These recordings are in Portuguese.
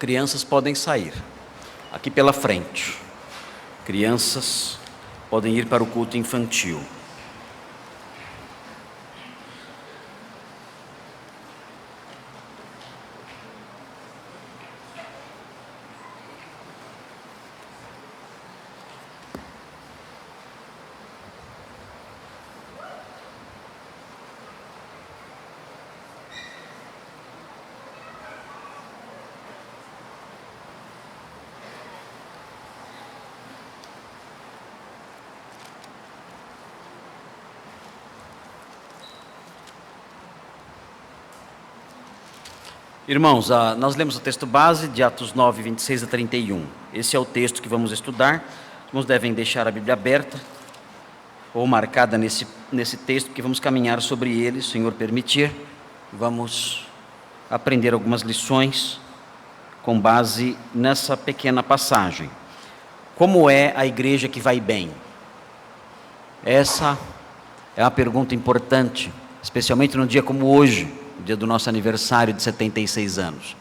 Crianças podem sair aqui pela frente. Crianças podem ir para o culto infantil. Irmãos, nós lemos o texto base de Atos 9, 26 a 31. Esse é o texto que vamos estudar. Os irmãos devem deixar a Bíblia aberta ou marcada nesse texto, porque vamos caminhar sobre ele, se o Senhor permitir. Vamos aprender algumas lições com base nessa pequena passagem. Como é a igreja que vai bem? Essa é uma pergunta importante, especialmente num dia como hoje, o dia do nosso aniversário de 76 anos.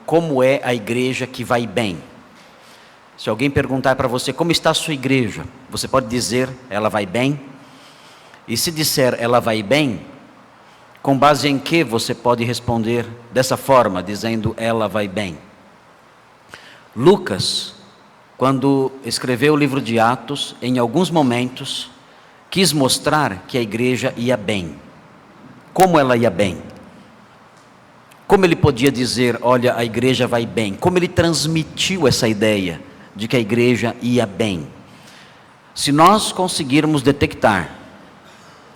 Como é a igreja que vai bem? Se alguém perguntar para você, como está a sua igreja? Você pode dizer, ela vai bem? E se disser, ela vai bem, com base em que você pode responder dessa forma, dizendo, ela vai bem? Lucas, quando escreveu o livro de Atos, em alguns momentos, quis mostrar que a igreja ia bem. Como ela ia bem? Como ele podia dizer, olha, a igreja vai bem? Como ele transmitiu essa ideia de que a igreja ia bem? Se nós conseguirmos detectar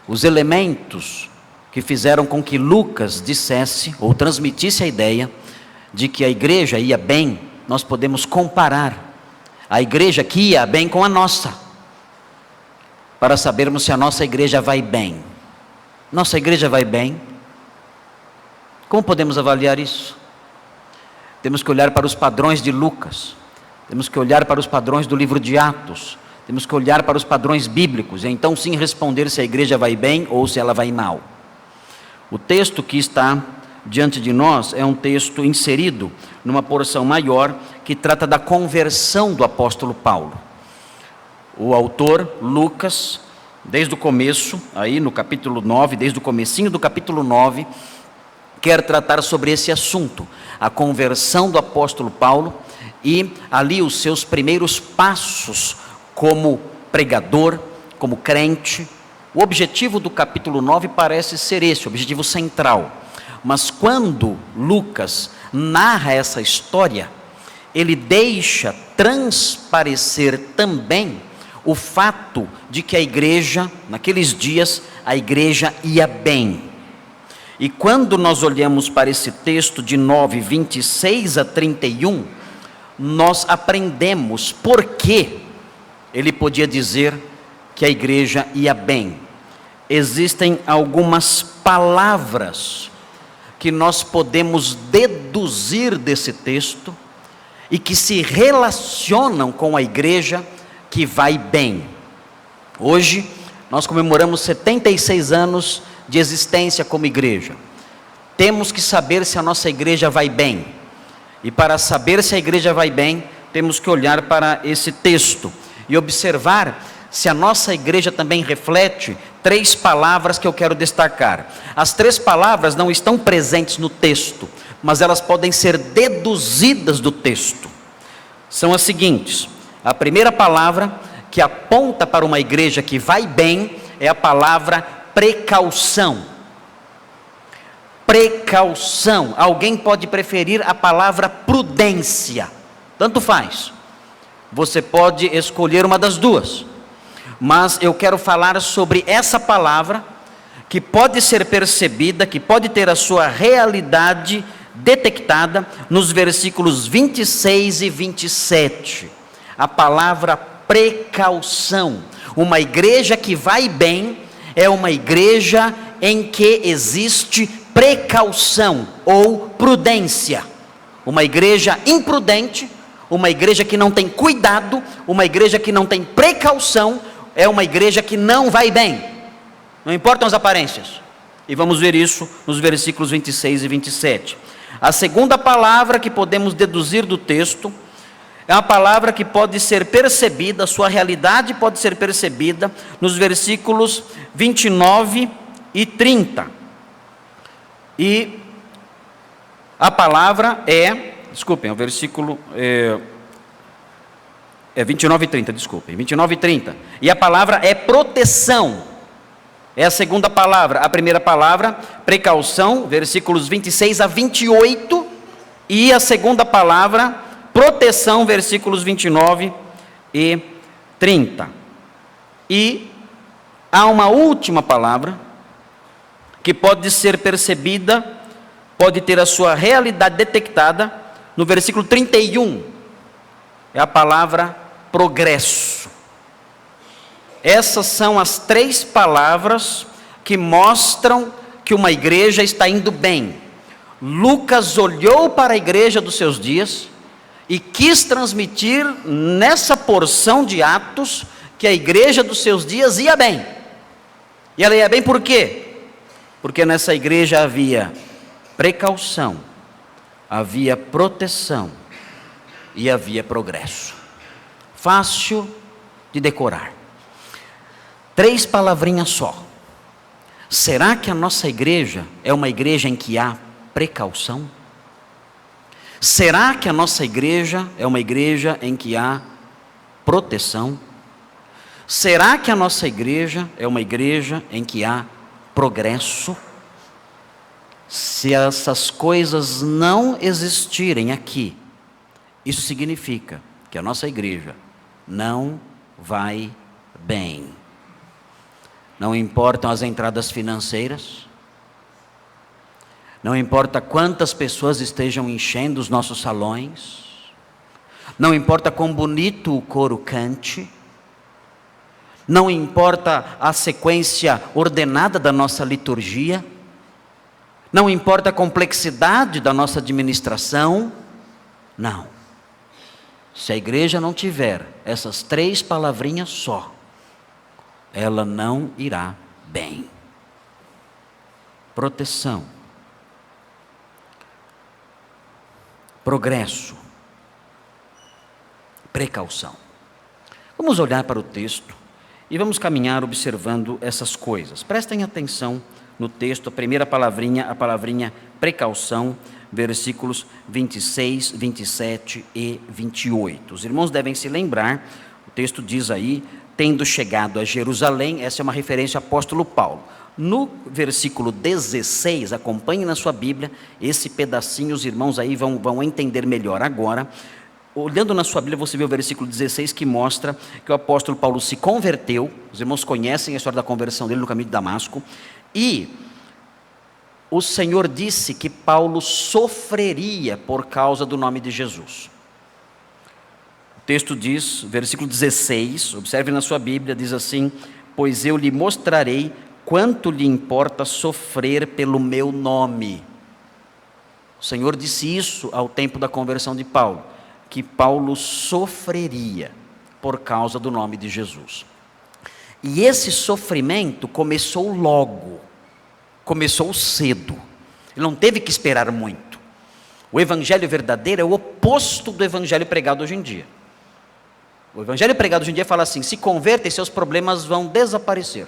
os elementos que fizeram com que Lucas dissesse ou transmitisse a ideia de que a igreja ia bem, nós podemos comparar a igreja que ia bem com a nossa, para sabermos se a nossa igreja vai bem. Nossa igreja vai bem? Como podemos avaliar isso? Temos que olhar para os padrões de Lucas, temos que olhar para os padrões do livro de Atos, temos que olhar para os padrões bíblicos, e então sim responder se a igreja vai bem ou se ela vai mal. O texto que está diante de nós é um texto inserido numa porção maior que trata da conversão do apóstolo Paulo. O autor, Lucas, desde o começo, aí no capítulo 9, desde o comecinho do capítulo 9, quer tratar sobre esse assunto, a conversão do apóstolo Paulo e ali os seus primeiros passos como pregador, como crente. O objetivo do capítulo 9 parece ser esse, o objetivo central. Mas quando Lucas narra essa história, ele deixa transparecer também o fato de que a igreja, naqueles dias, a igreja ia bem. E quando nós olhamos para esse texto de 9, 26 a 31, nós aprendemos por que ele podia dizer que a igreja ia bem. Existem algumas palavras que nós podemos deduzir desse texto e que se relacionam com a igreja que vai bem. Hoje nós comemoramos 76 anos de existência como igreja. Temos que saber se a nossa igreja vai bem. E para saber se a igreja vai bem, temos que olhar para esse texto e observar se a nossa igreja também reflete 3 palavras que eu quero destacar. As 3 palavras não estão presentes no texto, mas elas podem ser deduzidas do texto. São as seguintes: a primeira palavra que aponta para uma igreja que vai bem é a palavra precaução. Precaução. Alguém pode preferir a palavra prudência. Tanto faz. Você pode escolher uma das duas. Mas eu quero falar sobre essa palavra que pode ser percebida, que pode ter a sua realidade detectada nos versículos 26 e 27. A palavra precaução. Uma igreja que vai bem é uma igreja em que existe precaução ou prudência. Uma igreja imprudente, uma igreja que não tem cuidado, uma igreja que não tem precaução, é uma igreja que não vai bem. Não importam as aparências. E vamos ver isso nos versículos 26 e 27. A segunda palavra que podemos deduzir do texto é uma palavra que pode ser percebida, sua realidade pode ser percebida nos versículos 29 e 30. E a palavra o versículo 29 e 30, 29 e 30. E a palavra é proteção. É a segunda palavra. A primeira palavra, precaução, versículos 26 a 28. E a segunda palavra, proteção, versículos 29 e 30. E há uma última palavra que pode ser percebida, pode ter a sua realidade detectada no versículo 31. É a palavra progresso. Essas são as três palavras que mostram que uma igreja está indo bem. Lucas olhou para a igreja dos seus dias e quis transmitir nessa porção de Atos que a igreja dos seus dias ia bem. E ela ia bem por quê? Porque nessa igreja havia precaução, havia proteção e havia progresso. Fácil de decorar. 3 palavrinhas só. Será que a nossa igreja é uma igreja em que há precaução? Será que a nossa igreja é uma igreja em que há proteção? Será que a nossa igreja é uma igreja em que há progresso? Se essas coisas não existirem aqui, isso significa que a nossa igreja não vai bem. Não importam as entradas financeiras, não importa quantas pessoas estejam enchendo os nossos salões, não importa quão bonito o coro cante, não importa a sequência ordenada da nossa liturgia, não importa a complexidade da nossa administração, não. Se a igreja não tiver essas 3 palavrinhas só, ela não irá bem. Proteção, progresso, precaução. Vamos olhar para o texto e vamos caminhar observando essas coisas. Prestem atenção no texto, a primeira palavrinha, a palavrinha precaução, versículos 26, 27 e 28. Os irmãos devem se lembrar, o texto diz aí, tendo chegado a Jerusalém, essa é uma referência ao apóstolo Paulo. No versículo 16, acompanhe na sua Bíblia, esse pedacinho os irmãos aí vão entender melhor agora. Olhando na sua Bíblia, você vê o versículo 16 que mostra que o apóstolo Paulo se converteu. Os irmãos conhecem a história da conversão dele no caminho de Damasco. E o Senhor disse que Paulo sofreria por causa do nome de Jesus. O texto diz, versículo 16, observe na sua Bíblia, diz assim: pois eu lhe mostrarei quanto lhe importa sofrer pelo meu nome. O Senhor disse isso ao tempo da conversão de Paulo, que Paulo sofreria por causa do nome de Jesus. E esse sofrimento começou logo, começou cedo, ele não teve que esperar muito. O evangelho verdadeiro é o oposto do evangelho pregado hoje em dia. O evangelho pregado hoje em dia fala assim: se converta e seus problemas vão desaparecer.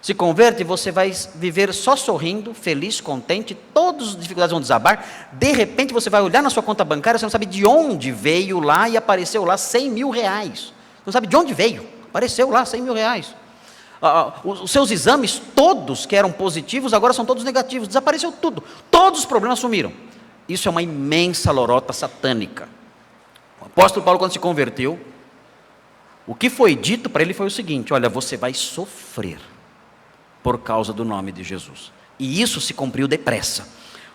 Se converte e você vai viver só sorrindo, feliz, contente, todas as dificuldades vão desabar. De repente você vai olhar na sua conta bancária, você não sabe de onde veio lá e apareceu lá 100 mil reais. Você não sabe de onde veio, apareceu lá 100 mil reais. Os seus exames, todos que eram positivos, agora são todos negativos, desapareceu tudo. Todos os problemas sumiram. Isso é uma imensa lorota satânica. O apóstolo Paulo, quando se converteu, o que foi dito para ele foi o seguinte: olha, você vai sofrer por causa do nome de Jesus. E isso se cumpriu depressa.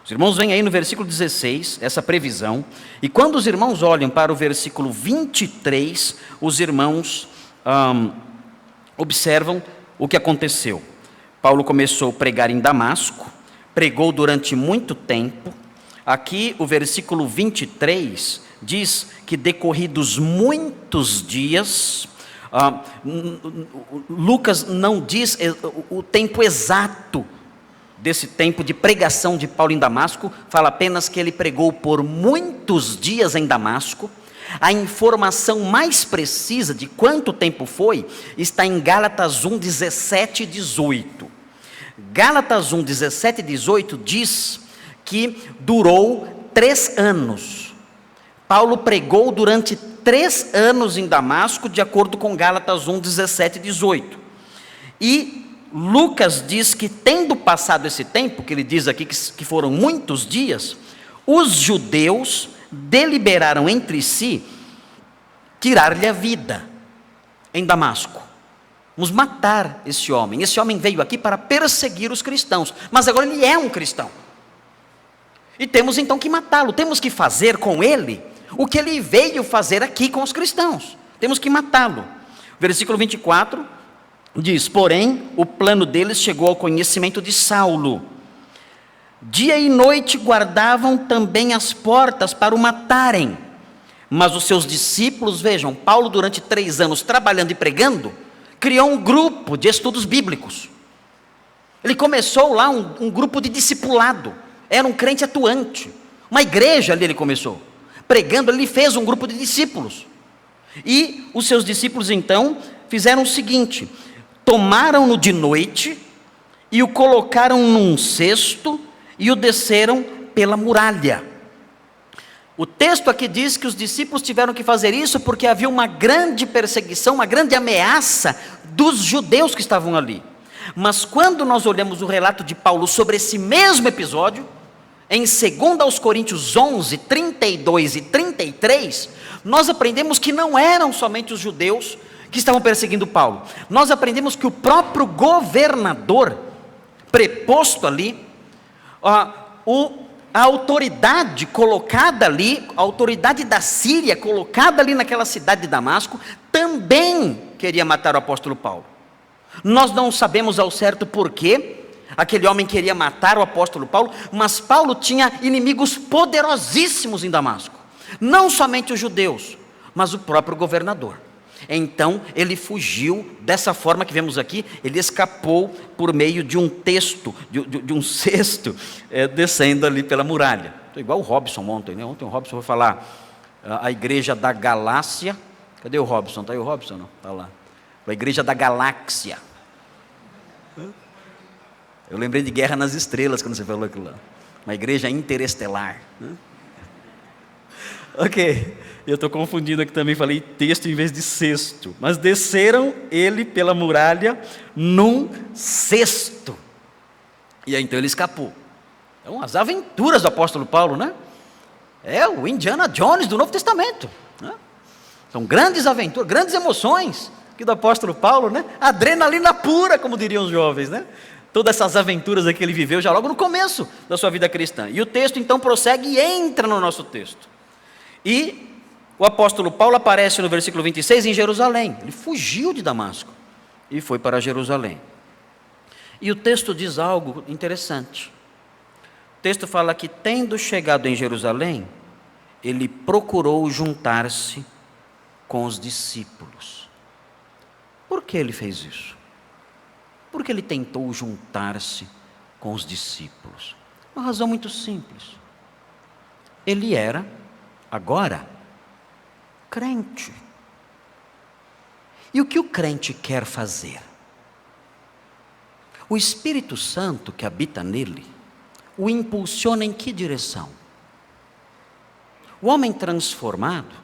Os irmãos veem aí no versículo 16, essa previsão, e quando os irmãos olham para o versículo 23, os irmãos observam o que aconteceu. Paulo começou a pregar em Damasco, pregou durante muito tempo. Aqui o versículo 23 diz que decorridos muitos dias, Lucas não diz o tempo exato desse tempo de pregação de Paulo em Damasco, fala apenas que ele pregou por muitos dias em Damasco. A informação mais precisa de quanto tempo foi, está em Gálatas 1, 17 e 18. Gálatas 1, 17 e 18 diz que durou 3 anos. Paulo pregou durante 3 anos em Damasco, de acordo com Gálatas 1, 17 e 18. E Lucas diz que, tendo passado esse tempo, que ele diz aqui que foram muitos dias, os judeus deliberaram entre si tirar-lhe a vida em Damasco. Vamos matar esse homem. Esse homem veio aqui para perseguir os cristãos, mas agora ele é um cristão. E temos então que matá-lo, temos que fazer com ele o que ele veio fazer aqui com os cristãos. Temos que matá-lo. Versículo 24 diz: porém, o plano deles chegou ao conhecimento de Saulo. Dia e noite guardavam também as portas para o matarem. Mas os seus discípulos, vejam, Paulo durante 3 anos trabalhando e pregando, criou um grupo de estudos bíblicos. Ele começou lá um grupo de discipulado. Era um crente atuante. Uma igreja ali ele começou. Pregando, ele fez um grupo de discípulos. E os seus discípulos então fizeram o seguinte: tomaram-no de noite e o colocaram num cesto e o desceram pela muralha. O texto aqui diz que os discípulos tiveram que fazer isso porque havia uma grande perseguição, uma grande ameaça dos judeus que estavam ali. Mas quando nós olhamos o relato de Paulo sobre esse mesmo episódio, em 2 Coríntios 11, 32 e 33, nós aprendemos que não eram somente os judeus que estavam perseguindo Paulo. Nós aprendemos que o próprio governador, preposto ali, a autoridade colocada ali, a autoridade da Síria colocada ali naquela cidade de Damasco, também queria matar o apóstolo Paulo. Nós não sabemos ao certo porquê aquele homem queria matar o apóstolo Paulo, mas Paulo tinha inimigos poderosíssimos em Damasco. Não somente os judeus, mas o próprio governador. Então ele fugiu dessa forma que vemos aqui. Ele escapou por meio de um cesto, descendo ali pela muralha. Estou igual o Robson ontem, né? Ontem o Robson foi falar a igreja da Galácia. Cadê o Robson? Está aí o Robson? Não, está lá. A igreja da galáxia. Eu lembrei de Guerra nas Estrelas quando você falou aquilo lá. Uma igreja interestelar. Ok, eu estou confundindo aqui também, falei texto em vez de cesto. Mas desceram ele pela muralha num cesto. E aí então ele escapou. Então as aventuras do apóstolo Paulo, né? É o Indiana Jones do Novo Testamento, né? São grandes aventuras, grandes emoções aqui do apóstolo Paulo, né? Adrenalina pura, como diriam os jovens, né? Todas essas aventuras que ele viveu já logo no começo da sua vida cristã. E o texto então prossegue e entra no nosso texto. E o apóstolo Paulo aparece no versículo 26 em Jerusalém. Ele fugiu de Damasco e foi para Jerusalém. E o texto diz algo interessante. O texto fala que, tendo chegado em Jerusalém, ele procurou juntar-se com os discípulos. Por que ele fez isso? Porque ele tentou juntar-se com os discípulos. Uma razão muito simples. Ele era, agora, crente. E o que o crente quer fazer? O Espírito Santo que habita nele, o impulsiona em que direção? O homem transformado,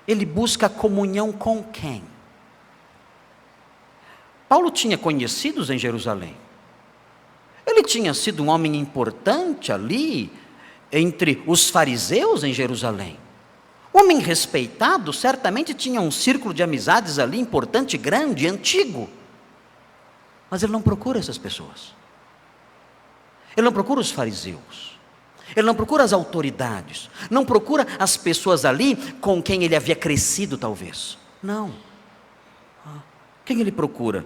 ele busca comunhão com quem? Paulo tinha conhecidos em Jerusalém. Ele tinha sido um homem importante ali, entre os fariseus em Jerusalém. Homem respeitado, certamente tinha um círculo de amizades ali, importante, grande, antigo. Mas ele não procura essas pessoas. Ele não procura os fariseus. Ele não procura as autoridades. Não procura as pessoas ali com quem ele havia crescido, talvez. Não. Quem ele procura?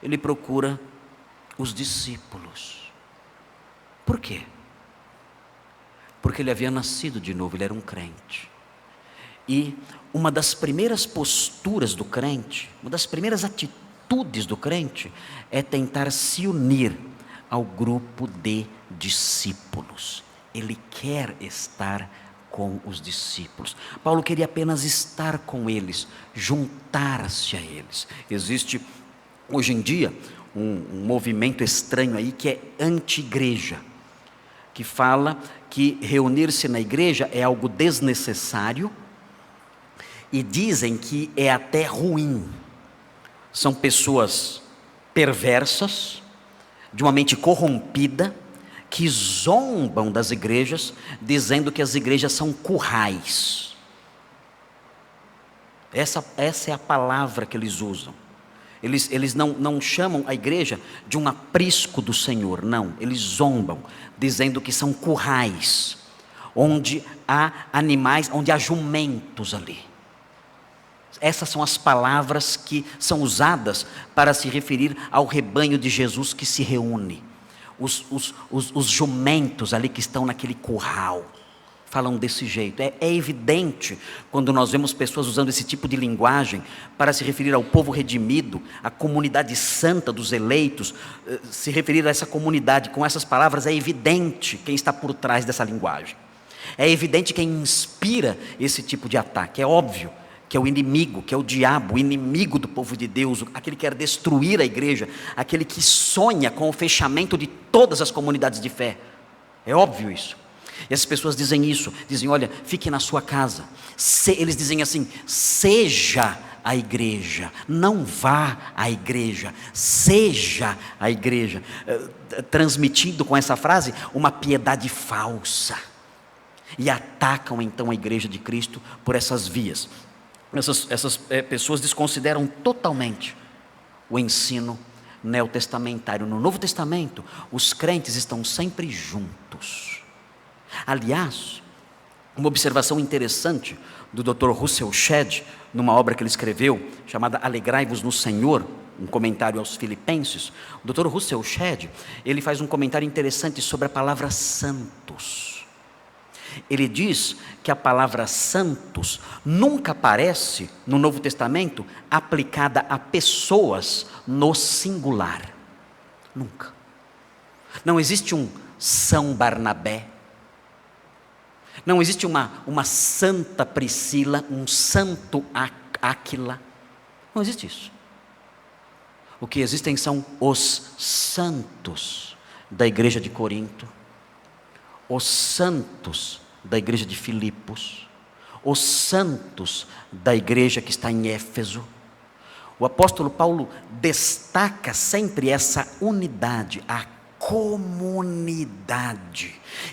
Ele procura os discípulos. Por quê? Porque ele havia nascido de novo, ele era um crente. E uma das primeiras posturas do crente, uma das primeiras atitudes do crente, é tentar se unir ao grupo de discípulos. Ele quer estar com os discípulos. Paulo queria apenas estar com eles, juntar-se a eles. Existe hoje em dia um movimento estranho aí que é anti-igreja, que fala que reunir-se na igreja é algo desnecessário e dizem que é até ruim. São pessoas perversas, de uma mente corrompida, que zombam das igrejas, dizendo que as igrejas são currais. Essa é a palavra que eles usam. Eles não chamam a igreja de um aprisco do Senhor, não. Eles zombam, dizendo que são currais, onde há animais, onde há jumentos ali. Essas são as palavras que são usadas para se referir ao rebanho de Jesus que se reúne. Os jumentos ali que estão naquele curral, falam desse jeito. É evidente quando nós vemos pessoas usando esse tipo de linguagem para se referir ao povo redimido, à comunidade santa dos eleitos, se referir a essa comunidade com essas palavras. É evidente quem está por trás dessa linguagem. É evidente quem inspira esse tipo de ataque. É óbvio que é o inimigo, que é o diabo, o inimigo do povo de Deus, aquele que quer destruir a igreja, aquele que sonha com o fechamento de todas as comunidades de fé. É óbvio isso. E essas pessoas dizem isso, dizem: olha, fique na sua casa. Eles dizem assim: seja a igreja, não vá à igreja, seja a igreja, transmitindo com essa frase uma piedade falsa. E atacam então a igreja de Cristo por essas vias. Essas pessoas desconsideram totalmente o ensino neotestamentário. No Novo Testamento, os crentes estão sempre juntos. Aliás, uma observação interessante do Dr. Russell Shedd, numa obra que ele escreveu, chamada Alegrai-vos no Senhor, um comentário aos Filipenses. O Dr. Russell Shedd, ele faz um comentário interessante sobre a palavra santos. Ele diz que a palavra santos nunca aparece no Novo Testamento aplicada a pessoas no singular. Nunca. Não existe um São Barnabé. Não existe uma Santa Priscila, um Santo Áquila. Não existe isso. O que existem são os santos da igreja de Corinto, os santos da igreja de Filipos, os santos da igreja que está em Éfeso. O apóstolo Paulo destaca sempre essa unidade, a comunidade.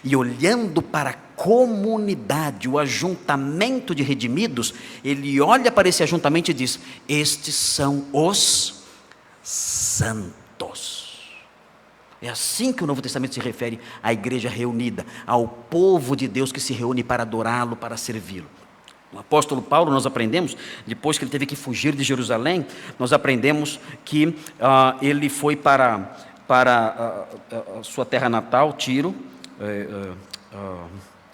E olhando para a comunidade, o ajuntamento de redimidos, ele olha para esse ajuntamento e diz: estes são os santos. É assim que o Novo Testamento se refere à igreja reunida, ao povo de Deus que se reúne para adorá-lo, para servi-lo. O apóstolo Paulo, nós aprendemos, depois que ele teve que fugir de Jerusalém, nós aprendemos que ele foi para a sua terra natal, Tiro,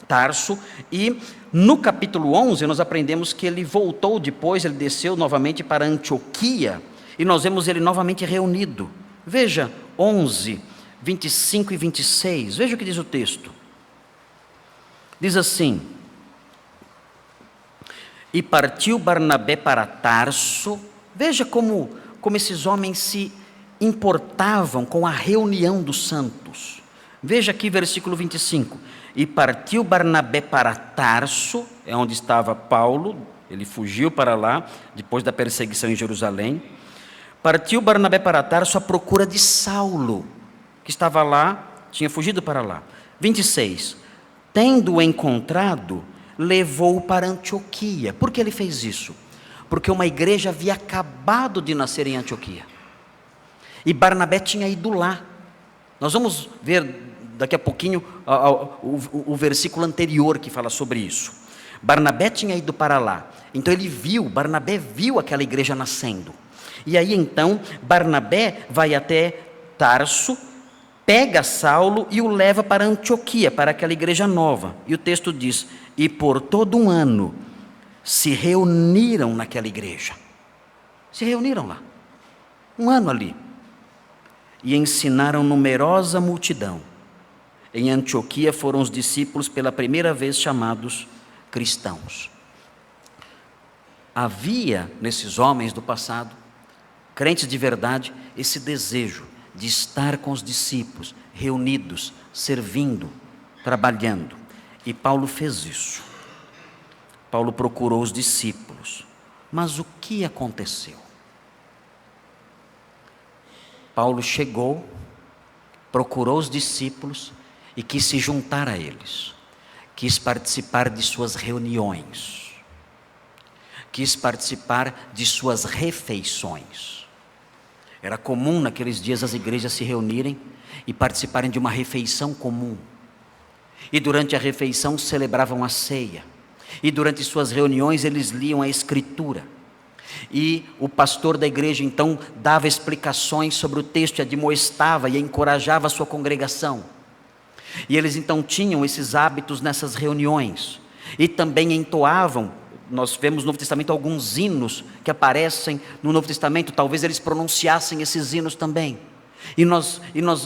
Tarso, e no capítulo 11 nós aprendemos que ele voltou depois, ele desceu novamente para Antioquia, e nós vemos ele novamente reunido. Veja 11, 25 e 26, veja o que diz o texto. Diz assim: e partiu Barnabé para Tarso. Veja como esses homens se importavam com a reunião dos santos. Veja aqui versículo 25. E partiu Barnabé para Tarso, é onde estava Paulo, ele fugiu para lá, depois da perseguição em Jerusalém. Partiu Barnabé para Tarso à procura de Saulo, que estava lá, tinha fugido para lá. 26. Tendo-o encontrado, levou-o para Antioquia. Por que ele fez isso? Porque uma igreja havia acabado de nascer em Antioquia. E Barnabé tinha ido lá. Nós vamos ver daqui a pouquinho o versículo anterior que fala sobre isso. Barnabé tinha ido para lá. Então Barnabé viu aquela igreja nascendo. E aí então Barnabé vai até Tarso, pega Saulo e o leva para Antioquia, para aquela igreja nova. E o texto diz: e por todo um ano se reuniram naquela igreja. Se reuniram lá. Um ano ali. e ensinaram numerosa multidão. Em Antioquia foram os discípulos pela primeira vez chamados cristãos. Havia nesses homens do passado, crentes de verdade, esse desejo de estar com os discípulos, reunidos, servindo, trabalhando. E Paulo fez isso. Paulo procurou os discípulos. Mas o que aconteceu? Paulo chegou, procurou os discípulos e quis se juntar a eles. Quis participar de suas reuniões. Quis participar de suas refeições. Era comum naqueles dias as igrejas se reunirem e participarem de uma refeição comum. E durante a refeição celebravam a ceia. E durante suas reuniões eles liam a Escritura. E o pastor da igreja então dava explicações sobre o texto e admoestava e encorajava a sua congregação. E eles então tinham esses hábitos nessas reuniões. E também entoavam, nós vemos no Novo Testamento alguns hinos que aparecem no Novo Testamento, talvez eles pronunciassem esses hinos também. E nós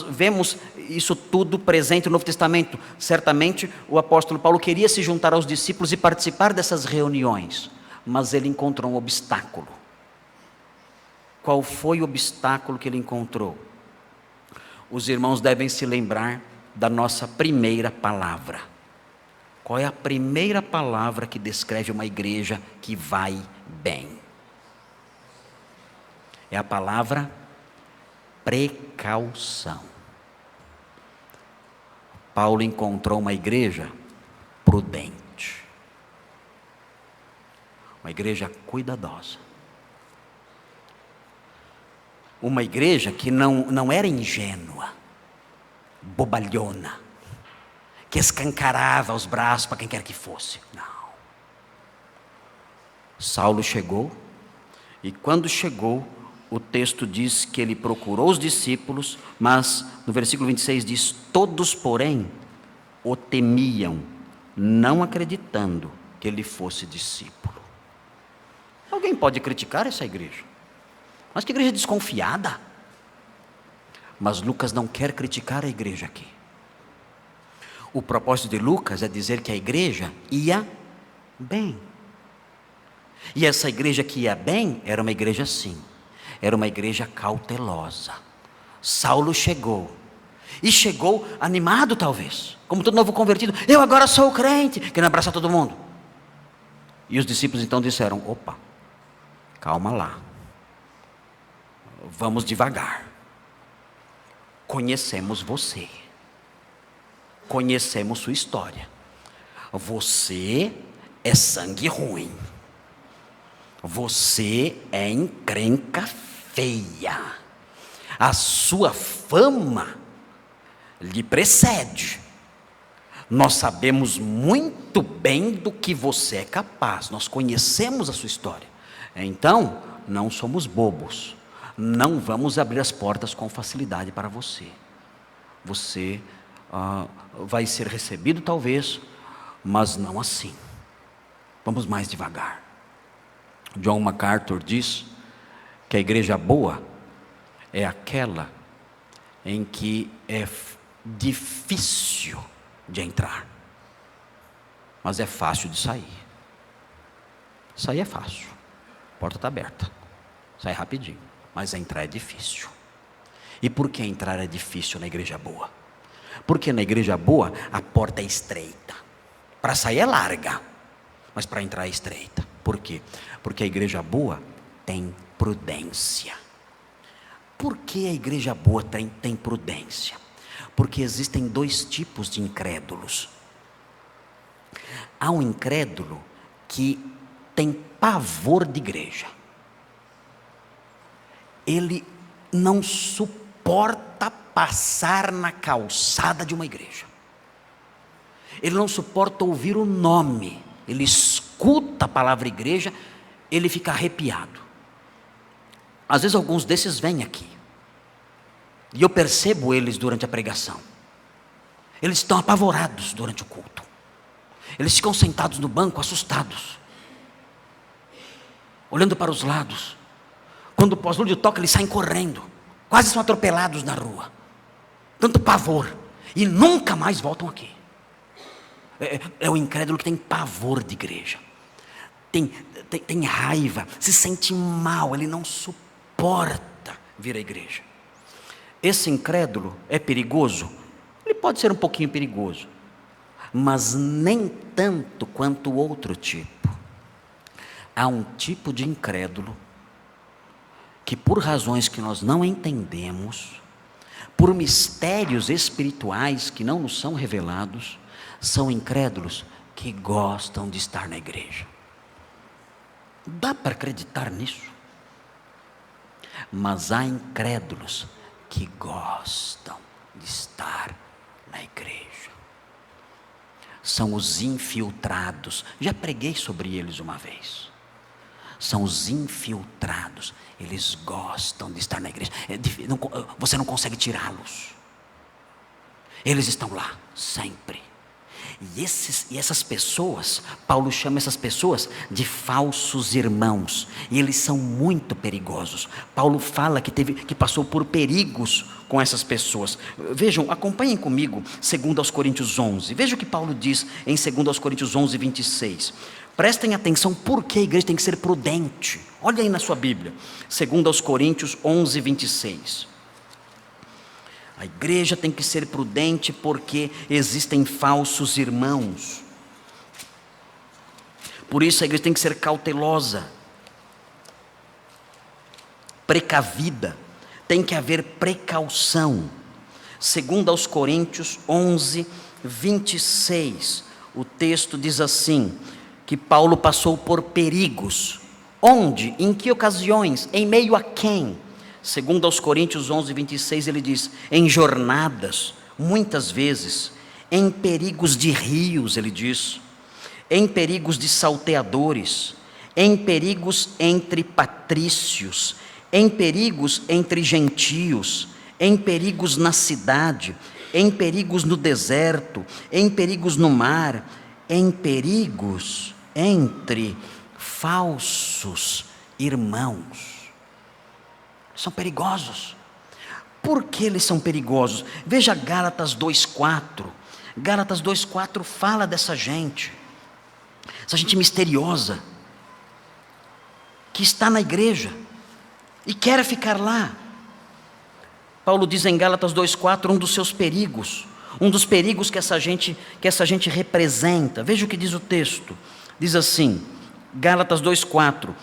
vemos isso tudo presente no Novo Testamento. Certamente o apóstolo Paulo queria se juntar aos discípulos e participar dessas reuniões, mas ele encontrou um obstáculo. Qual foi o obstáculo que ele encontrou? Os irmãos devem se lembrar da nossa primeira palavra. Qual é a primeira palavra que descreve uma igreja que vai bem? É a palavra precaução. Paulo encontrou uma igreja prudente, uma igreja cuidadosa, uma igreja que não era ingênua, bobalhona, que escancarava os braços para quem quer que fosse. Não. Saulo chegou, e quando chegou, o texto diz que ele procurou os discípulos, mas no versículo 26 diz: todos, porém, o temiam, não acreditando que ele fosse discípulo. Alguém pode criticar essa igreja? Mas que igreja desconfiada! Mas Lucas não quer criticar a igreja aqui. O propósito de Lucas é dizer que a igreja ia bem. E essa igreja que ia bem era uma igreja assim. Era uma igreja cautelosa. Saulo chegou. E chegou animado talvez. Como todo novo convertido. Eu agora sou crente. Querendo abraçar todo mundo. E os discípulos então disseram: opa, calma lá. Vamos devagar. Conhecemos você. Conhecemos sua história. Você é sangue ruim. Você é encrenca feia. A sua fama lhe precede. Nós sabemos muito bem do que você é capaz. Nós conhecemos a sua história. Então, não somos bobos. Não vamos abrir as portas com facilidade para você. Você vai ser recebido talvez, mas não assim. Vamos mais devagar. John MacArthur diz que a igreja boa é aquela em que é difícil de entrar, mas é fácil de sair. Sair é fácil, a porta está aberta, sai rapidinho, mas entrar é difícil. E por que entrar é difícil na igreja boa? Porque na igreja boa a porta é estreita, para sair é larga, mas para entrar é estreita. Por quê? Porque a igreja boa tem prudência. Por que a igreja boa tem prudência? Porque existem dois tipos de incrédulos. Há um incrédulo que tem pavor de igreja. Ele não suporta passar na calçada de uma igreja. Ele não suporta ouvir o nome. Ele escuta a palavra igreja, ele fica arrepiado. Às vezes alguns desses vêm aqui, e eu percebo eles durante a pregação. Eles estão apavorados durante o culto. Eles ficam sentados no banco, assustados, olhando para os lados. Quando o pós-lúdio toca, eles saem correndo. quase são atropelados na rua, tanto pavor, e nunca mais voltam aqui. É o incrédulo que tem pavor de igreja, tem raiva, se sente mal, ele não suporta vir à igreja. Esse incrédulo é perigoso? Ele pode ser um pouquinho perigoso, mas nem tanto quanto o outro tipo. Há um tipo de incrédulo que, por razões que nós não entendemos, por mistérios espirituais que não nos são revelados, são incrédulos que gostam de estar na igreja. Dá para acreditar nisso? Mas há incrédulos que gostam de estar na igreja. São os infiltrados. Já preguei sobre eles uma vez. São os infiltrados. Eles gostam de estar na igreja. Você não consegue tirá-los. Eles estão lá sempre. E essas pessoas, Paulo chama essas pessoas de falsos irmãos, e eles são muito perigosos. Paulo fala que passou por perigos com essas pessoas. Vejam, acompanhem comigo 2 Coríntios 11, veja o que Paulo diz em 2 Coríntios 11, 26. Prestem atenção porque a igreja tem que ser prudente. Olha aí na sua Bíblia, 2 Coríntios 11, 26. A igreja tem que ser prudente porque existem falsos irmãos. Por isso a igreja tem que ser cautelosa, precavida, tem que haver precaução. 2 Coríntios 11, 26, o texto diz assim, que Paulo passou por perigos. Onde? Em que ocasiões? Em meio a quem? 2 Coríntios 11, 26, ele diz, em jornadas, muitas vezes, em perigos de rios, ele diz, em perigos de salteadores, em perigos entre patrícios, em perigos entre gentios, em perigos na cidade, em perigos no deserto, em perigos no mar, em perigos entre falsos irmãos. São perigosos. Por que eles são perigosos? Veja Gálatas 2,4. Gálatas 2,4 fala dessa gente. Essa gente misteriosa, que está na igreja e quer ficar lá. Paulo diz em Gálatas 2,4 um dos seus perigos. Um dos perigos que essa gente representa. Veja o que diz o texto. Diz assim, Gálatas 2,4.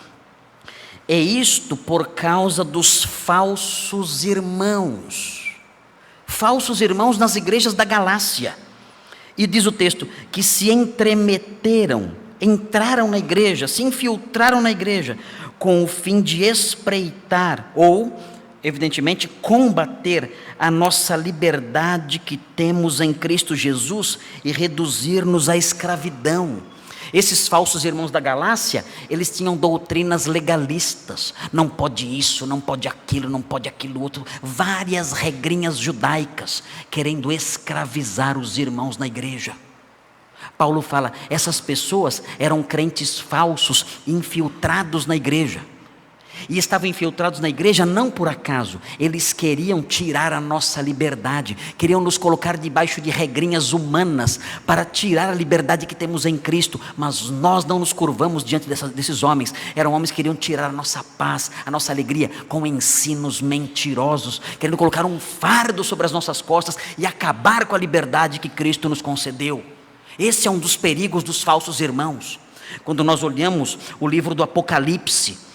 É isto por causa dos falsos irmãos. Falsos irmãos nas igrejas da Galácia. E diz o texto, que se entremeteram, entraram na igreja, se infiltraram na igreja, com o fim de espreitar, ou, evidentemente, combater a nossa liberdade que temos em Cristo Jesus e reduzir-nos à escravidão. Esses falsos irmãos da Galácia, eles tinham doutrinas legalistas, não pode isso, não pode aquilo outro, várias regrinhas judaicas, querendo escravizar os irmãos na igreja. Paulo fala, essas pessoas eram crentes falsos, infiltrados na igreja, e estavam infiltrados na igreja não por acaso, eles queriam tirar a nossa liberdade, queriam nos colocar debaixo de regrinhas humanas, para tirar a liberdade que temos em Cristo, mas nós não nos curvamos diante desses homens. Eram homens que queriam tirar a nossa paz, a nossa alegria, com ensinos mentirosos, querendo colocar um fardo sobre as nossas costas, e acabar com a liberdade que Cristo nos concedeu. Esse é um dos perigos dos falsos irmãos. Quando nós olhamos o livro do Apocalipse,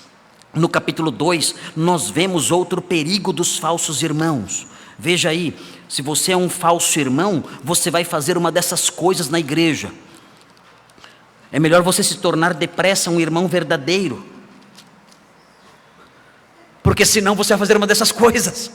no capítulo 2, nós vemos outro perigo dos falsos irmãos. Veja aí, se você é um falso irmão, você vai fazer uma dessas coisas na igreja. É melhor você se tornar depressa um irmão verdadeiro, porque senão você vai fazer uma dessas coisas.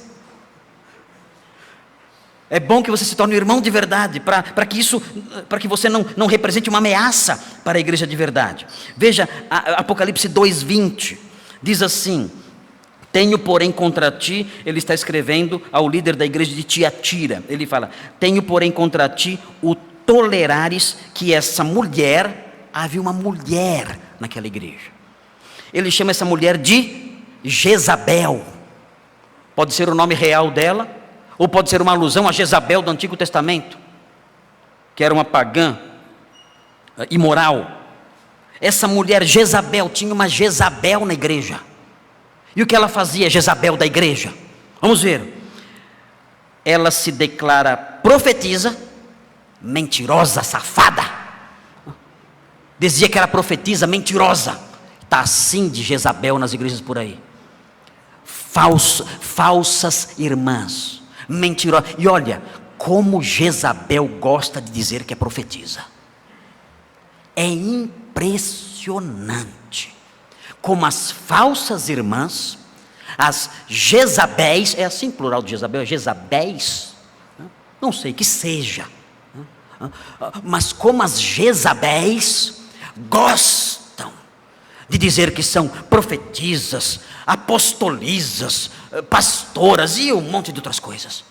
É bom que você se torne um irmão de verdade, para que você não represente uma ameaça para a igreja de verdade. Veja Apocalipse 2:20. Diz assim, tenho porém contra ti, ele está escrevendo ao líder da igreja de Tiatira, ele fala, tenho porém contra ti o tolerares que essa mulher, havia uma mulher naquela igreja, ele chama essa mulher de Jezabel. Pode ser o nome real dela, ou pode ser uma alusão a Jezabel do Antigo Testamento, que era uma pagã imoral. Essa mulher Jezabel, tinha uma Jezabel na igreja. E o que ela fazia, Jezabel da igreja? Vamos ver. Ela se declara profetisa, mentirosa, safada. Dizia que era profetisa, mentirosa. Está assim de Jezabel nas igrejas por aí. Falsas irmãs, mentirosas. E olha, como Jezabel gosta de dizer que é profetisa. É impressionante como as falsas irmãs, as Jezabéis, é assim plural de Jezabel, é Jezabéis, não sei que seja, mas como as Jezabéis gostam de dizer que são profetisas, apostolizas, pastoras e um monte de outras coisas.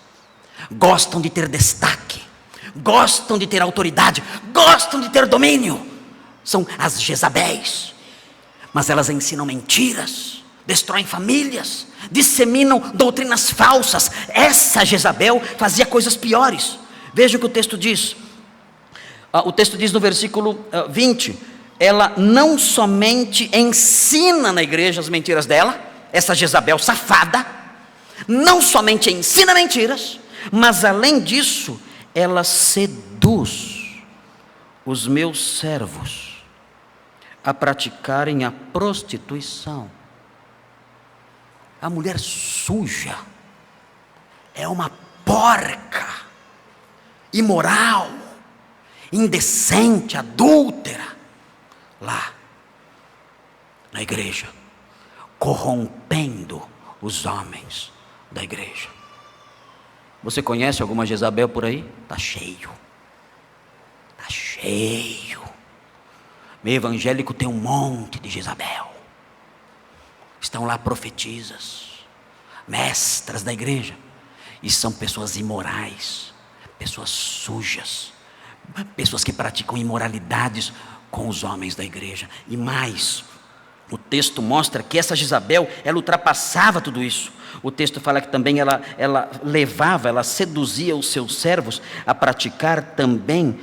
Gostam de ter destaque, gostam de ter autoridade, gostam de ter domínio. São as Jezabéis. Mas elas ensinam mentiras, destroem famílias, disseminam doutrinas falsas. Essa Jezabel fazia coisas piores. Veja o que o texto diz. O texto diz no versículo 20: ela não somente ensina na igreja as mentiras dela, essa Jezabel safada, não somente ensina mentiras, mas além disso, ela seduz os meus servos a praticarem a prostituição. A mulher suja, é uma porca, imoral, indecente, adúltera, lá na igreja, corrompendo os homens da igreja. Você conhece alguma Jezabel por aí? Está cheio. Está cheio. Meio evangélico tem um monte de Jezabel. Estão lá profetisas, mestras da igreja, e são pessoas imorais, pessoas sujas, pessoas que praticam imoralidades com os homens da igreja. E mais, o texto mostra que essa Jezabel, ela ultrapassava tudo isso. O texto fala que também ela seduzia os seus servos a praticar também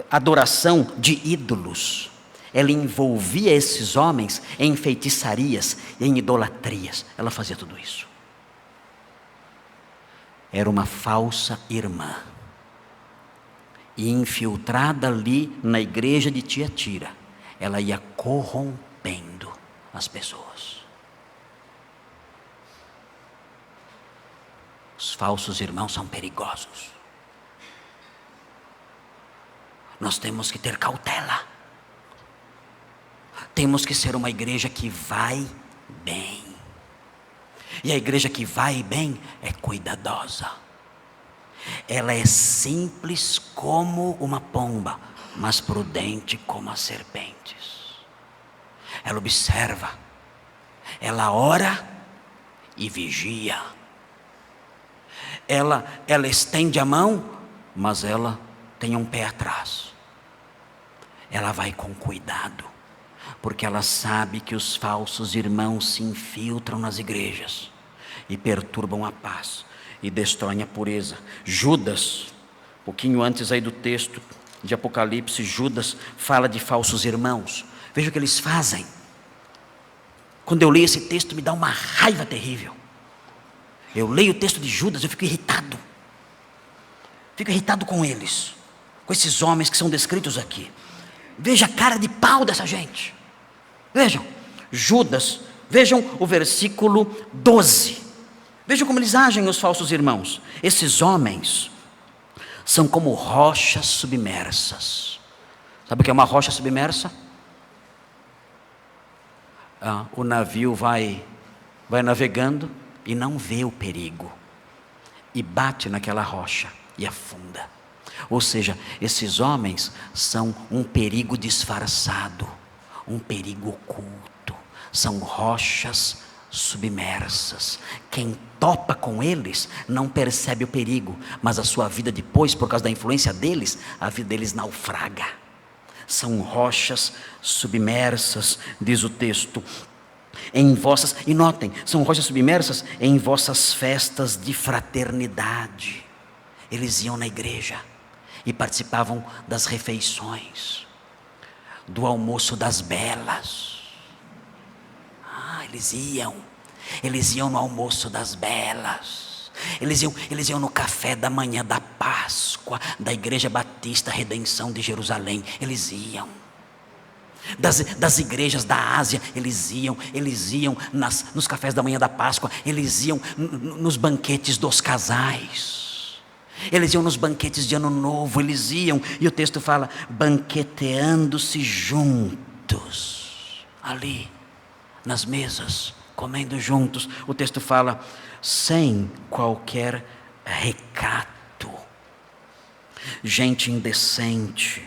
adoração de ídolos. Ela envolvia esses homens em feitiçarias, em idolatrias. Ela fazia tudo isso. Era uma falsa irmã. E infiltrada ali na igreja de Tiatira, ela ia corrompendo as pessoas. Os falsos irmãos são perigosos. Nós temos que ter cautela. Temos que ser uma igreja que vai bem. E a igreja que vai bem é cuidadosa. Ela é simples como uma pomba, mas prudente como as serpentes. Ela observa, ela ora e vigia. Ela estende a mão, mas ela tem um pé atrás. Ela vai com cuidado, porque ela sabe que os falsos irmãos se infiltram nas igrejas e perturbam a paz e destroem a pureza. Judas, pouquinho antes aí do texto de Apocalipse, Judas fala de falsos irmãos. Veja o que eles fazem. Quando eu leio esse texto, me dá uma raiva terrível. Eu leio o texto de Judas, eu fico irritado. Fico irritado com eles, com esses homens que são descritos aqui. Veja a cara de pau dessa gente. Vejam, Judas, vejam o versículo 12. Vejam como eles agem, os falsos irmãos. Esses homens são como rochas submersas. Sabe o que é uma rocha submersa? O navio vai navegando e não vê o perigo, e bate naquela rocha e afunda. Ou seja, esses homens são um perigo disfarçado, um perigo oculto. São rochas submersas. Quem topa com eles não percebe o perigo, mas a sua vida depois, por causa da influência deles, a vida deles naufraga. São rochas submersas, diz o texto. E notem, são rochas submersas em vossas festas de fraternidade. Eles iam na igreja e participavam das refeições, do almoço das belas. Eles iam no almoço das belas. Eles iam no café da manhã da Páscoa, da Igreja Batista Redenção de Jerusalém. Eles iam. Das igrejas da Ásia, eles iam nos cafés da manhã da Páscoa, eles iam nos banquetes dos casais, eles iam nos banquetes de Ano Novo, eles iam, e o texto fala, banqueteando-se juntos, ali, nas mesas, comendo juntos. O texto fala, sem qualquer recato, gente indecente,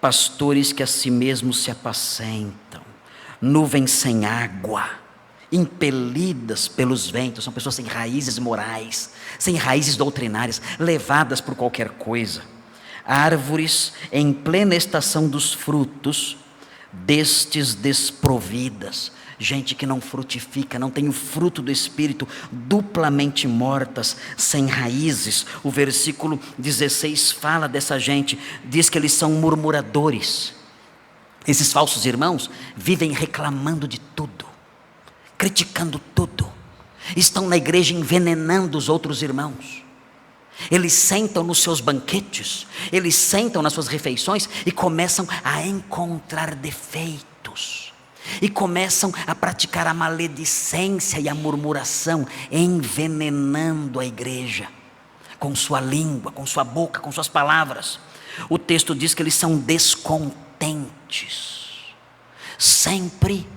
pastores que a si mesmos se apacentam, nuvens sem água, impelidas pelos ventos. São pessoas sem raízes morais, sem raízes doutrinárias, levadas por qualquer coisa. Árvores em plena estação dos frutos, destes desprovidas. Gente que não frutifica, não tem o fruto do Espírito, duplamente mortas, sem raízes. O versículo 16 fala dessa gente, diz que eles são murmuradores. Esses falsos irmãos vivem reclamando de tudo, criticando tudo, estão na igreja envenenando os outros irmãos. Eles sentam nos seus banquetes, eles sentam nas suas refeições e começam a encontrar defeitos. E começam a praticar a maledicência e a murmuração, envenenando a igreja, com sua língua, com sua boca, com suas palavras. O texto diz que eles são descontentes, sempre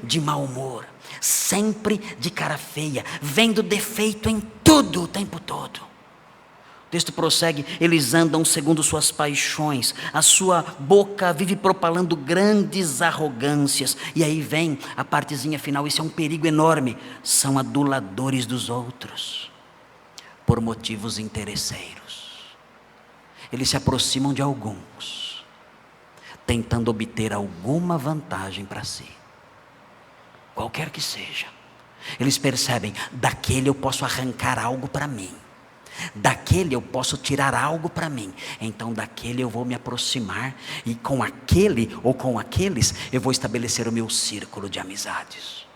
de mau humor, sempre de cara feia, vendo defeito em tudo o tempo todo. O texto prossegue, eles andam segundo suas paixões, a sua boca vive propalando grandes arrogâncias. E aí vem a partezinha final, isso é um perigo enorme. São aduladores dos outros, por motivos interesseiros. Eles se aproximam de alguns, tentando obter alguma vantagem para si, qualquer que seja. Eles percebem, daquele eu posso arrancar algo para mim, daquele eu posso tirar algo para mim, então daquele eu vou me aproximar, e com aquele ou com aqueles eu vou estabelecer o meu círculo de amizades.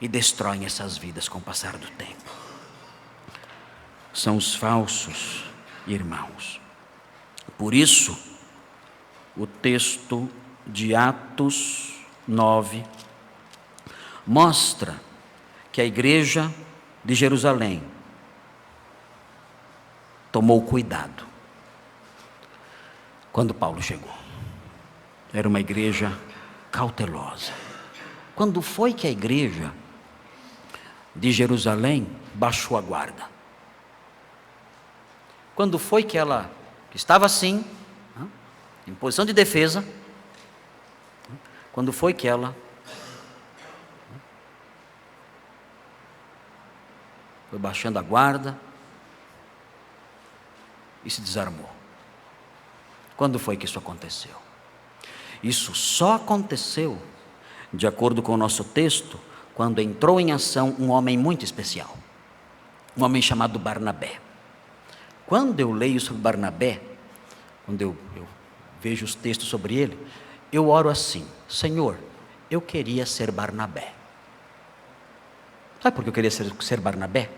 E destroem essas vidas com o passar do tempo. São os falsos irmãos. Por isso, o texto de Atos 9 mostra que a igreja de Jerusalém tomou cuidado quando Paulo chegou. Era uma igreja cautelosa. Quando foi que a igreja de Jerusalém baixou a guarda? Quando foi que ela estava assim, em posição de defesa? Quando foi que ela foi baixando a guarda e se desarmou? Quando foi que isso aconteceu? Isso só aconteceu, de acordo com o nosso texto, quando entrou em ação um homem muito especial, um homem chamado Barnabé. Quando eu leio sobre Barnabé, quando eu vejo os textos sobre ele, eu oro assim: Senhor, eu queria ser Barnabé. Sabe por que eu queria ser Barnabé?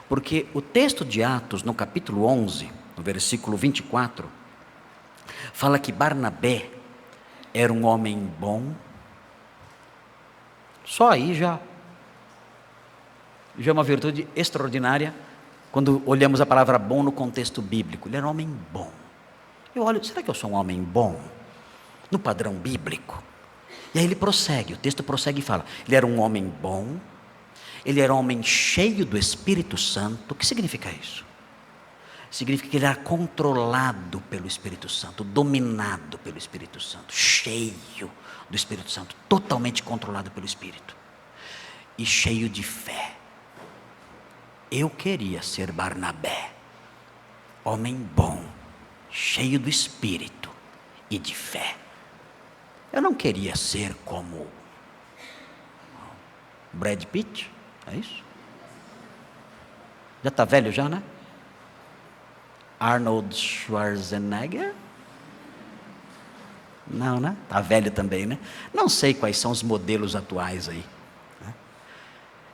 Porque o texto de Atos, no capítulo 11, no versículo 24, fala que Barnabé era um homem bom. Só aí já é uma virtude extraordinária, quando olhamos a palavra bom no contexto bíblico. Ele era um homem bom. Eu olho, será que eu sou um homem bom? No padrão bíblico. E aí ele prossegue, o texto prossegue e fala, ele era um homem bom, ele era um homem cheio do Espírito Santo. O que significa isso? Significa que ele era controlado pelo Espírito Santo, dominado pelo Espírito Santo, cheio do Espírito Santo, totalmente controlado pelo Espírito, e cheio de fé. Eu queria ser Barnabé, homem bom, cheio do Espírito e de fé. Eu não queria ser como Brad Pitt, é isso? Já está velho já, né? Arnold Schwarzenegger? Não, né? Está velho também, né? Não sei quais são os modelos atuais aí. Né?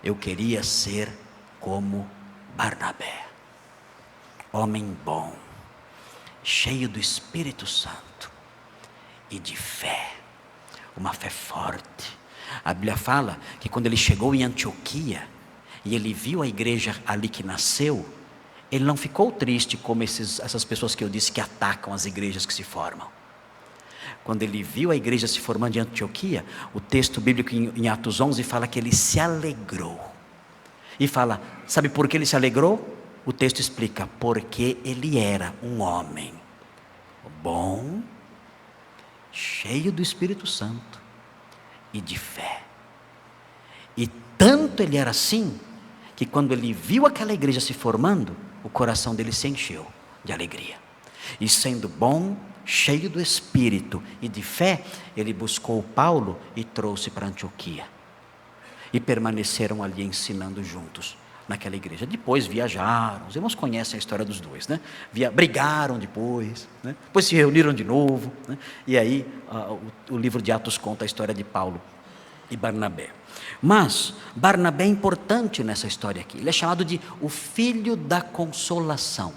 Eu queria ser como Barnabé. Homem bom, cheio do Espírito Santo e de fé. Uma fé forte. A Bíblia fala que quando ele chegou em Antioquia e ele viu a igreja ali que nasceu, ele não ficou triste como essas pessoas que eu disse que atacam as igrejas que se formam. Quando ele viu a igreja se formando em Antioquia, o texto bíblico em Atos 11 fala que ele se alegrou. E fala, sabe por que ele se alegrou? O texto explica, porque ele era um homem bom, cheio do Espírito Santo e de fé. E tanto ele era assim, que quando ele viu aquela igreja se formando, o coração dele se encheu de alegria. E sendo bom, cheio do Espírito e de fé, ele buscou Paulo e trouxe para Antioquia. E permaneceram ali ensinando juntos naquela igreja. Depois viajaram, os irmãos conhecem a história dos dois, né? Brigaram depois, né? Depois se reuniram de novo, né? E aí o livro de Atos conta a história de Paulo e Barnabé. Mas Barnabé é importante nessa história aqui. Ele é chamado de o filho da consolação.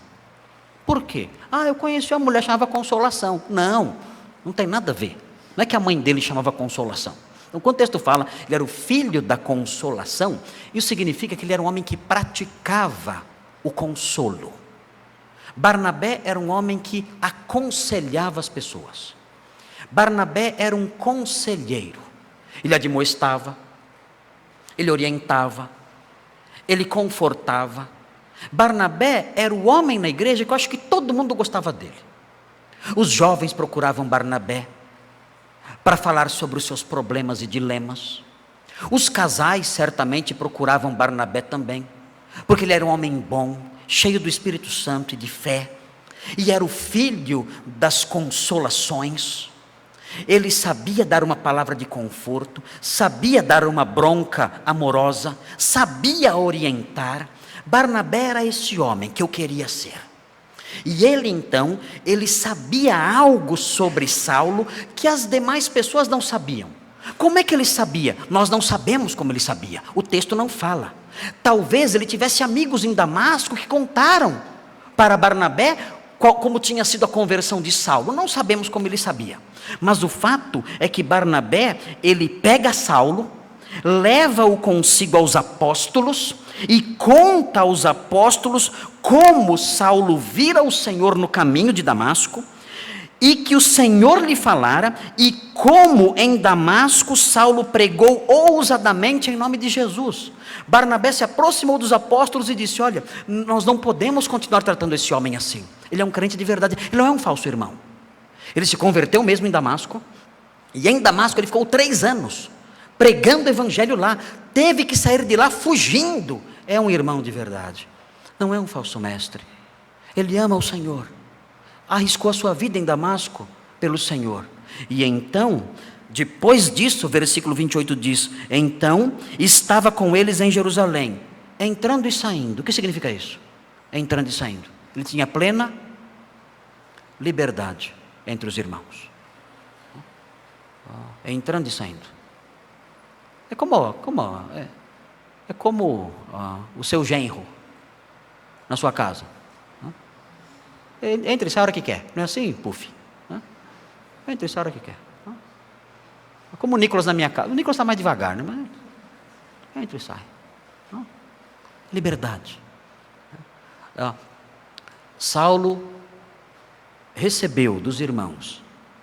Por quê? Eu conheci uma mulher que chamava Consolação. Não tem nada a ver. Não é que a mãe dele chamava Consolação. Então, quando o texto fala, ele era o filho da consolação, isso significa que ele era um homem que praticava o consolo. Barnabé era um homem que aconselhava as pessoas. Barnabé era um conselheiro. Ele admoestava, ele orientava, ele confortava. Barnabé era o homem na igreja que eu acho que todo mundo gostava dele. Os jovens procuravam Barnabé para falar sobre os seus problemas e dilemas. Os casais certamente procuravam Barnabé também, porque ele era um homem bom, cheio do Espírito Santo e de fé, e era o filho das consolações. Ele sabia dar uma palavra de conforto, sabia dar uma bronca amorosa, sabia orientar. Barnabé era esse homem que eu queria ser. E ele então, ele sabia algo sobre Saulo que as demais pessoas não sabiam. Como é que ele sabia? Nós não sabemos como ele sabia, o texto não fala. Talvez ele tivesse amigos em Damasco que contaram para Barnabé como tinha sido a conversão de Saulo. Não sabemos como ele sabia, mas o fato é que Barnabé, ele pega Saulo, leva-o consigo aos apóstolos e conta aos apóstolos como Saulo vira o Senhor no caminho de Damasco e que o Senhor lhe falara, e como em Damasco Saulo pregou ousadamente em nome de Jesus. Barnabé se aproximou dos apóstolos e disse: olha, nós não podemos continuar tratando esse homem assim. Ele é um crente de verdade, ele não é um falso irmão. Ele se converteu mesmo em Damasco, e em Damasco ele ficou 3 anos pregando o evangelho lá, teve que sair de lá fugindo. É um irmão de verdade, não é um falso mestre. Ele ama o Senhor, arriscou a sua vida em Damasco pelo Senhor. E então, depois disso, versículo 28 diz: então estava com eles em Jerusalém, entrando e saindo. O que significa isso? Entrando e saindo. Ele tinha plena liberdade entre os irmãos, entrando e saindo. É como o seu genro na sua casa. Entra e sai a hora que quer. Não é assim, Puff? Entra e sai a hora que quer. É como o Nicolas na minha casa. O Nicolas está mais devagar, né? Mas entra e sai. Liberdade. Saulo recebeu dos irmãos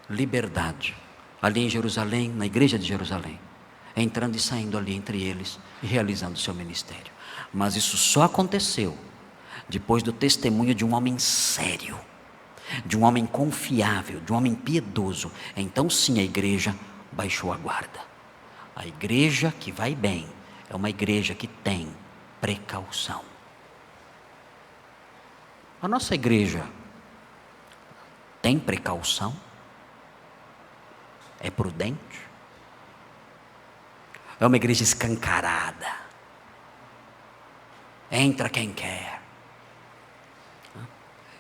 liberdade ali em Jerusalém, na igreja de Jerusalém, entrando e saindo ali entre eles e realizando o seu ministério. Mas isso só aconteceu depois do testemunho de um homem sério, de um homem confiável, de um homem piedoso. Então sim, a igreja baixou a guarda. A igreja que vai bem é uma igreja que tem precaução. A nossa igreja tem precaução? É prudente? É uma igreja escancarada. Entra quem quer.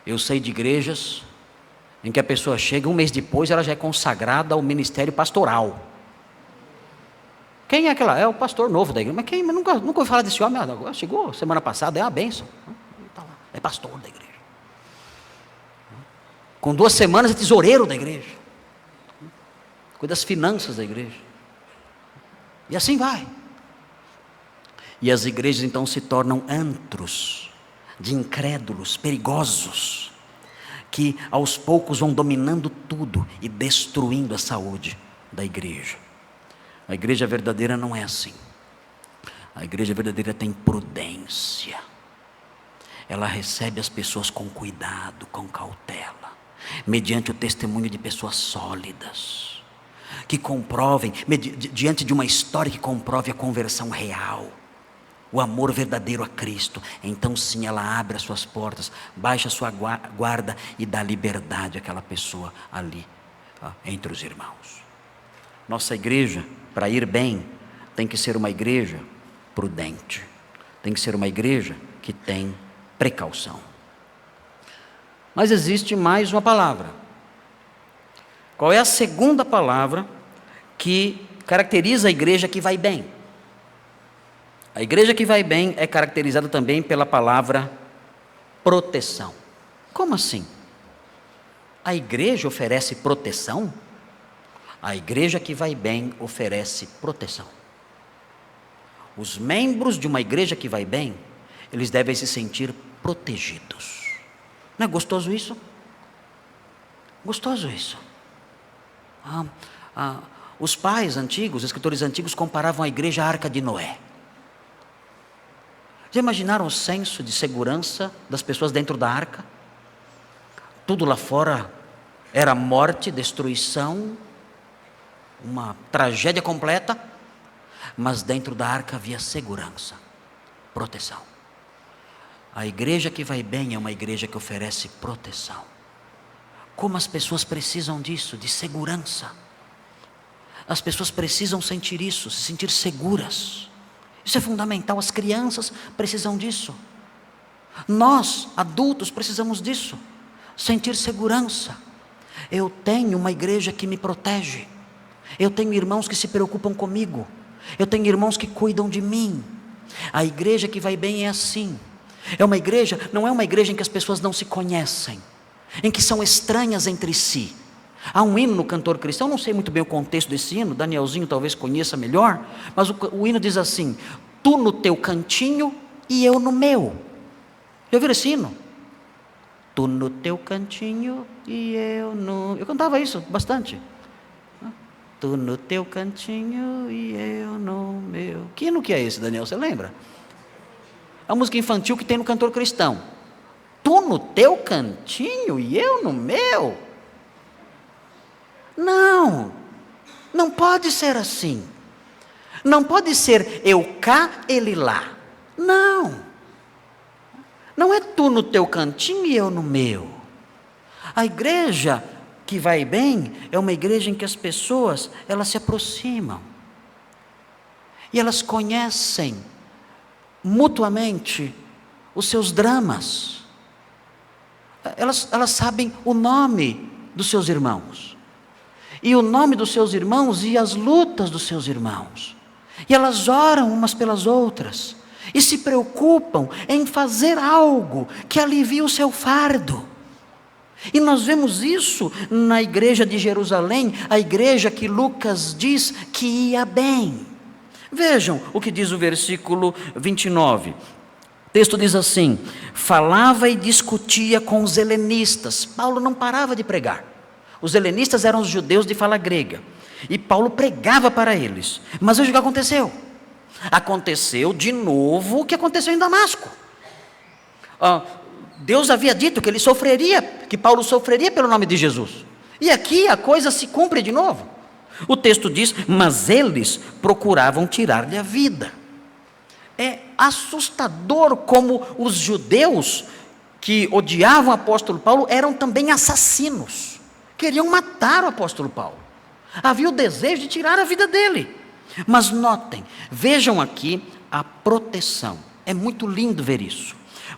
Eu sei de igrejas em que a pessoa chega, um mês depois ela já é consagrada ao ministério pastoral. Quem é aquela? É o pastor novo da igreja. Mas quem? Nunca ouvi falar desse homem. Agora chegou semana passada, é uma bênção. Tá lá, é pastor da igreja. Com 2 semanas é tesoureiro da igreja. Cuida das finanças da igreja. E assim vai. E as igrejas então se tornam antros de incrédulos, perigosos, que aos poucos vão dominando tudo e destruindo a saúde da igreja. A igreja verdadeira não é assim. A igreja verdadeira tem prudência. Ela recebe as pessoas com cuidado, com cautela, mediante o testemunho de pessoas sólidas, que comprovem, diante de uma história que comprove a conversão real, o amor verdadeiro a Cristo. Então sim, ela abre as suas portas, baixa a sua guarda e dá liberdade àquela pessoa ali, entre os irmãos. Nossa igreja, para ir bem, tem que ser uma igreja prudente, tem que ser uma igreja que tem precaução. Mas existe mais uma palavra. Qual é a segunda palavra que caracteriza a igreja que vai bem? A igreja que vai bem é caracterizada também pela palavra proteção. Como assim? A igreja oferece proteção? A igreja que vai bem oferece proteção. Os membros de uma igreja que vai bem, eles devem se sentir protegidos. Não é gostoso isso? Gostoso isso. Os pais antigos, os escritores antigos, comparavam a igreja à arca de Noé. Já imaginaram o senso de segurança das pessoas dentro da arca? Tudo lá fora era morte, destruição, uma tragédia completa, mas dentro da arca havia segurança, proteção. A igreja que vai bem é uma igreja que oferece proteção. Como as pessoas precisam disso, de segurança. As pessoas precisam sentir isso, se sentir seguras. Isso é fundamental, as crianças precisam disso. Nós, adultos, precisamos disso. Sentir segurança. Eu tenho uma igreja que me protege. Eu tenho irmãos que se preocupam comigo. Eu tenho irmãos que cuidam de mim. A igreja que vai bem é assim. É uma igreja, não é uma igreja em que as pessoas não se conhecem, em que são estranhas entre si. Há um hino no cantor cristão, não sei muito bem o contexto desse hino, Danielzinho talvez conheça melhor, mas o hino diz assim: tu no teu cantinho e eu no meu. Já ouviram esse hino? Tu no teu cantinho e eu no... Eu cantava isso bastante. Tu no teu cantinho e eu no meu. Que hino que é esse, Daniel? Você lembra? É uma música infantil que tem no cantor cristão. Tu no teu cantinho e eu no meu. Não, não pode ser assim. Não pode ser eu cá, ele lá. Não. Não é tu no teu cantinho e eu no meu. A igreja que vai bem é uma igreja em que as pessoas, elas se aproximam. E elas conhecem mutuamente os seus dramas. Elas sabem o nome dos seus irmãos. E o nome dos seus irmãos e as lutas dos seus irmãos. E elas oram umas pelas outras. E se preocupam em fazer algo que alivie o seu fardo. E nós vemos isso na igreja de Jerusalém, a igreja que Lucas diz que ia bem. Vejam o que diz o versículo 29. O texto diz assim: falava e discutia com os helenistas. Paulo não parava de pregar. Os helenistas eram os judeus de fala grega. E Paulo pregava para eles. Mas veja o que aconteceu. Aconteceu de novo o que aconteceu em Damasco. Deus havia dito que ele sofreria, que Paulo sofreria pelo nome de Jesus. E aqui a coisa se cumpre de novo. O texto diz: mas eles procuravam tirar-lhe a vida. É assustador como os judeus que odiavam o apóstolo Paulo eram também assassinos. Queriam matar o apóstolo Paulo. Havia o desejo de tirar a vida dele. Mas notem, vejam aqui a proteção. É muito lindo ver isso.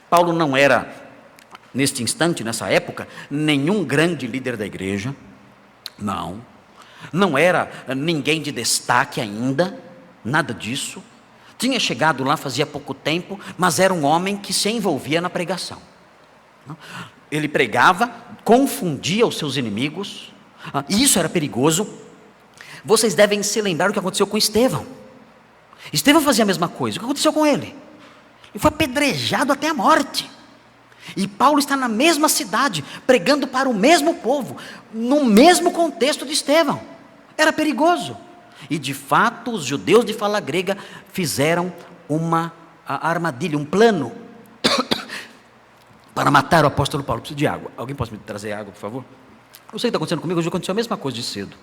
Paulo não era, neste instante, nessa época, nenhum grande líder da igreja. Não era ninguém de destaque ainda, nada disso. Tinha chegado lá fazia pouco tempo, mas era um homem que se envolvia na pregação. Ele pregava, confundia os seus inimigos, e isso era perigoso. Vocês devem se lembrar do que aconteceu com Estevão. Estevão fazia a mesma coisa. O que aconteceu com ele? Ele foi apedrejado até a morte. E Paulo está na mesma cidade, pregando para o mesmo povo, no mesmo contexto de Estevão. Era perigoso. E de fato, os judeus de fala grega fizeram uma armadilha, um plano para matar o apóstolo Paulo. Preciso de água. Alguém pode me trazer água, por favor? Eu sei o que está acontecendo comigo. Hoje aconteceu a mesma coisa de cedo.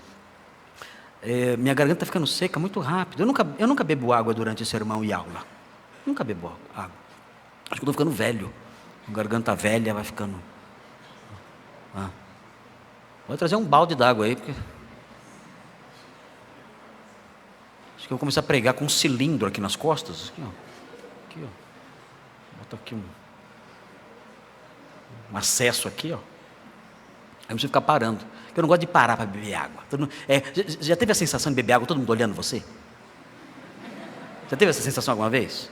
Minha garganta está ficando seca muito rápido. Eu nunca bebo água durante sermão e aula. Nunca bebo água. Acho que eu estou ficando velho. A garganta velha vai ficando. Vou trazer um balde d'água aí, porque acho que eu vou começar a pregar com um cilindro aqui nas costas. Aqui, ó. Bota aqui um acesso aqui, ó. Aí não precisa ficar parando. Eu não gosto de parar para beber água. Já teve a sensação de beber água, todo mundo olhando você? Já teve essa sensação alguma vez?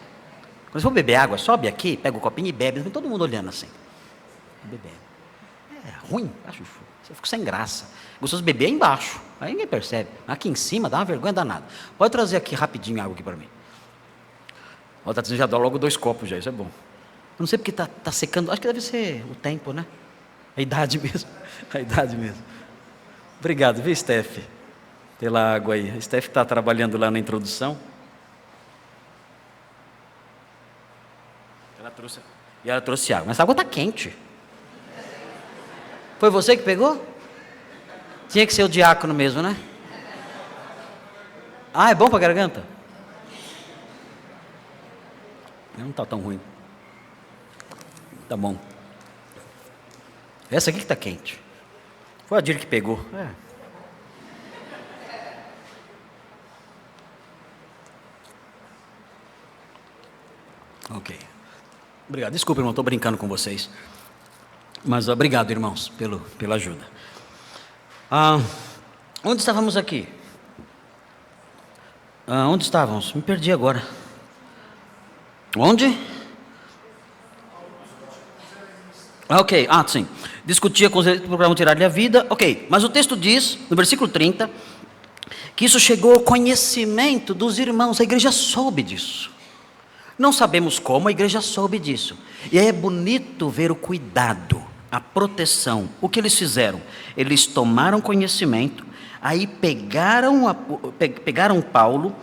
Quando você for beber água, sobe aqui, pega o copinho e bebe, todo mundo olhando assim. Beber. É ruim, acho. Você fica sem graça. Gostoso de beber embaixo, aí ninguém percebe. Aqui em cima dá uma vergonha danada. Pode trazer aqui rapidinho água aqui para mim. Está dizendo já dá logo 2 copos já, isso é bom. Eu não sei porque está secando, acho que deve ser o tempo, né? A idade mesmo. A idade mesmo. Obrigado, viu, Steph, pela água aí. A Steph está trabalhando lá na introdução. Ela trouxe água, mas a água está quente. Foi você que pegou? Tinha que ser o diácono mesmo, né? É bom para a garganta? Não está tão ruim. Tá bom. Essa aqui que está quente. Foi a Dir que pegou. Ok. Obrigado. Desculpa, irmão, estou brincando com vocês. Mas obrigado, irmãos, pela ajuda. Onde estávamos aqui? Onde estávamos? Me perdi agora. Onde? Ok, sim. Discutia com os eles, procuravam tirar-lhe a vida. Ok, mas o texto diz, no versículo 30, que isso chegou ao conhecimento dos irmãos. A igreja soube disso. Não sabemos como, a igreja soube disso. E aí é bonito ver o cuidado, a proteção. O que eles fizeram? Eles tomaram conhecimento, aí pegaram Paulo,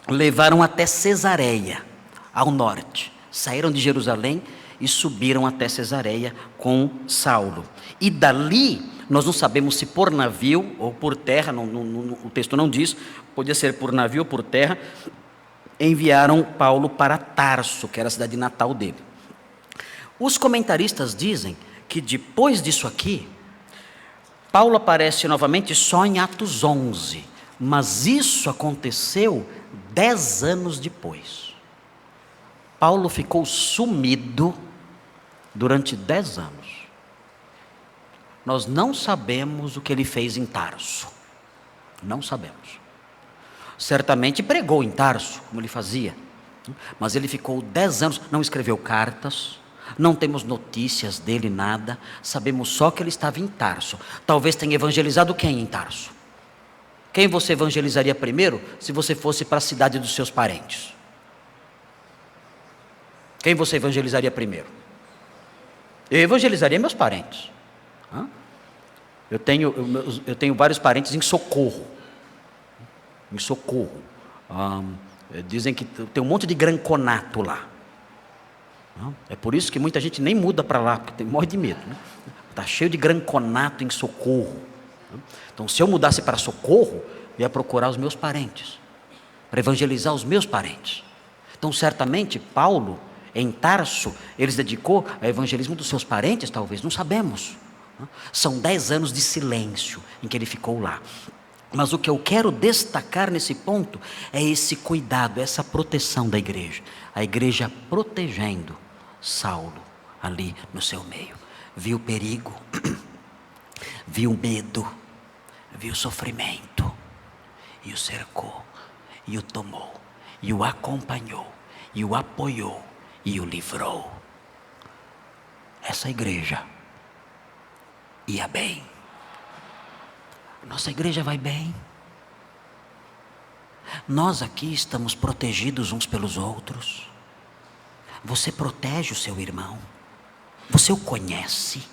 levaram até Cesareia, ao norte. Saíram de Jerusalém e subiram até Cesareia com Saulo. E dali, nós não sabemos se por navio ou por terra, o texto não diz, podia ser por navio ou por terra, enviaram Paulo para Tarso, que era a cidade natal dele. Os comentaristas dizem que depois disso aqui, Paulo aparece novamente só em Atos 11, mas isso aconteceu 10 anos depois. Paulo ficou sumido durante 10 anos. Nós não sabemos o que ele fez em Tarso. Não sabemos. Certamente pregou em Tarso, como ele fazia. Mas ele ficou 10 anos, não escreveu cartas, não temos notícias dele, nada. Sabemos só que ele estava em Tarso. Talvez tenha evangelizado quem em Tarso? Quem você evangelizaria primeiro se você fosse para a cidade dos seus parentes? Quem você evangelizaria primeiro? Eu evangelizaria meus parentes. Eu tenho vários parentes em Socorro. Em Socorro. Dizem que tem um monte de granconato lá. É por isso que muita gente nem muda para lá, porque morre de medo. Está cheio de granconato em Socorro. Então, se eu mudasse para Socorro, eu ia procurar os meus parentes, para evangelizar os meus parentes. Então, certamente, Paulo, em Tarso, ele se dedicou ao evangelismo dos seus parentes, talvez, não sabemos. São 10 anos de silêncio em que ele ficou lá. Mas o que eu quero destacar nesse ponto é esse cuidado, essa proteção da igreja. A igreja protegendo Saulo ali no seu meio. Viu o perigo, viu o medo, viu o sofrimento, e o cercou, e o tomou, e o acompanhou, e o apoiou, e o livrou. Essa igreja ia bem. Nossa igreja vai bem. Nós aqui estamos protegidos uns pelos outros. Você protege o seu irmão. Você o conhece.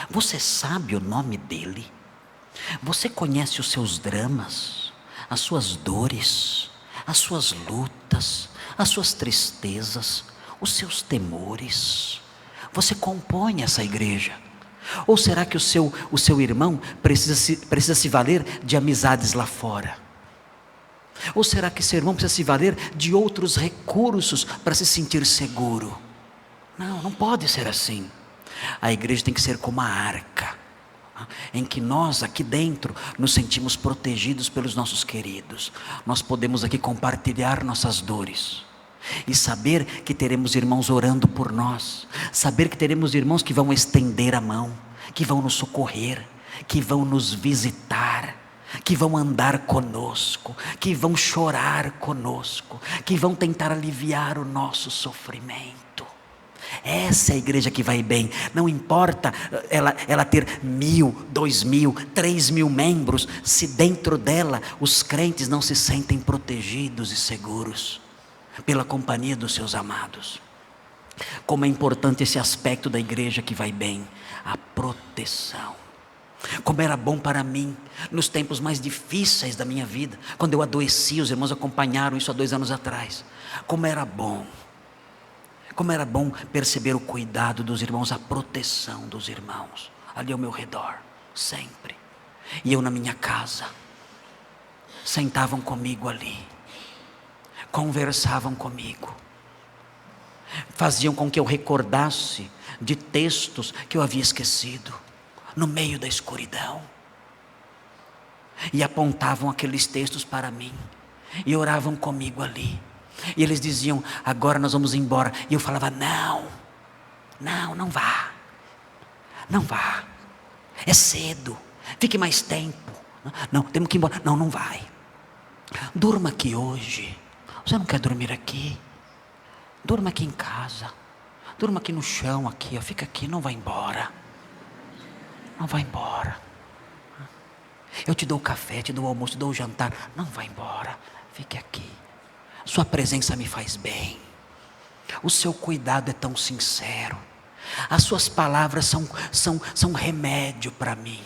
Você sabe o nome dele. Você conhece os seus dramas, as suas dores, as suas lutas, as suas tristezas, os seus temores. Você compõe essa igreja. Ou será que o seu irmão precisa se valer de amizades lá fora? Ou será que seu irmão precisa se valer de outros recursos para se sentir seguro? Não, não pode ser assim. A igreja tem que ser como a arca, em que nós aqui dentro nos sentimos protegidos pelos nossos queridos. Nós podemos aqui compartilhar nossas dores e saber que teremos irmãos orando por nós, saber que teremos irmãos que vão estender a mão, que vão nos socorrer, que vão nos visitar, que vão andar conosco, que vão chorar conosco, que vão tentar aliviar o nosso sofrimento. Essa é a igreja que vai bem. Não importa ela ter 1.000, 2.000, 3.000 membros, se dentro dela os crentes não se sentem protegidos e seguros pela companhia dos seus amados. Como é importante esse aspecto da igreja que vai bem, a proteção. Como era bom para mim, nos tempos mais difíceis da minha vida, quando eu adoeci, os irmãos acompanharam isso há 2 anos atrás. Como era bom perceber o cuidado dos irmãos, a proteção dos irmãos, ali ao meu redor, sempre. E eu na minha casa, sentavam comigo ali, conversavam comigo, faziam com que eu recordasse de textos que eu havia esquecido, no meio da escuridão, e apontavam aqueles textos para mim, e oravam comigo ali, e eles diziam: agora nós vamos embora, e eu falava: não vá, é cedo, fique mais tempo, não, temos que ir embora, não vai, durma aqui hoje, você não quer dormir aqui? Durma aqui em casa, durma aqui no chão, aqui, fica aqui, não vai embora. Não vai embora. Eu te dou o café, te dou o almoço, te dou o jantar. Não vai embora, fique aqui. Sua presença me faz bem. O seu cuidado é tão sincero. As suas palavras são remédio para mim.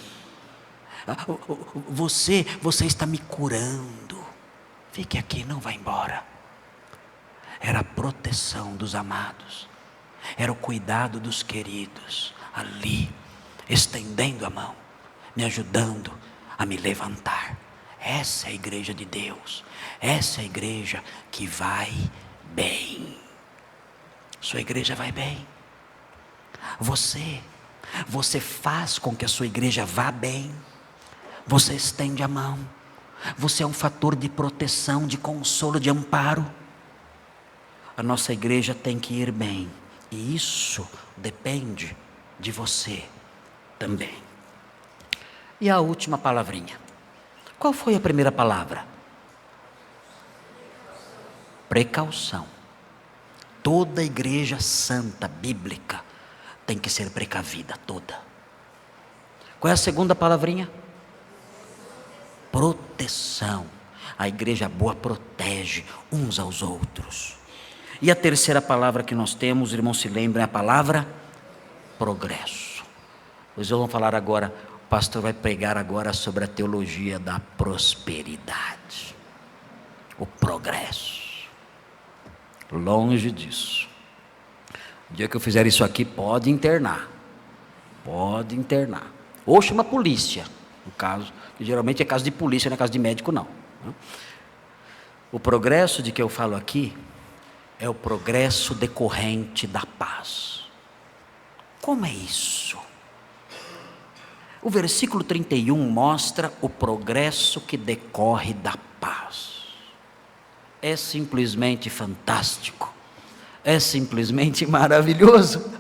Você está me curando. Fique aqui, não vai embora. Era a proteção dos amados. Era o cuidado dos queridos ali, estendendo a mão, me ajudando a me levantar. Essa é a igreja de Deus. Essa é a igreja que vai bem. Sua igreja vai bem. Você faz com que a sua igreja vá bem. Você estende a mão. Você é um fator de proteção, de consolo, de amparo. A nossa igreja tem que ir bem. E isso depende de você também. E a última palavrinha. Qual foi a primeira palavra? Precaução. Toda igreja santa, bíblica, tem que ser precavida, toda. Qual é a segunda palavrinha? Proteção. A igreja boa protege uns aos outros. E a terceira palavra que nós temos, os irmãos se lembram, é a palavra progresso. Pois vamos falar agora, o pastor vai pregar agora sobre a teologia da prosperidade. O progresso. Longe disso. O dia que eu fizer isso aqui, pode internar. Pode internar. Ou chama a polícia, no caso, que geralmente é caso de polícia, não é caso de médico não. O progresso de que eu falo aqui é o progresso decorrente da paz. Como é isso? O versículo 31 mostra o progresso que decorre da paz. É simplesmente fantástico. É simplesmente maravilhoso.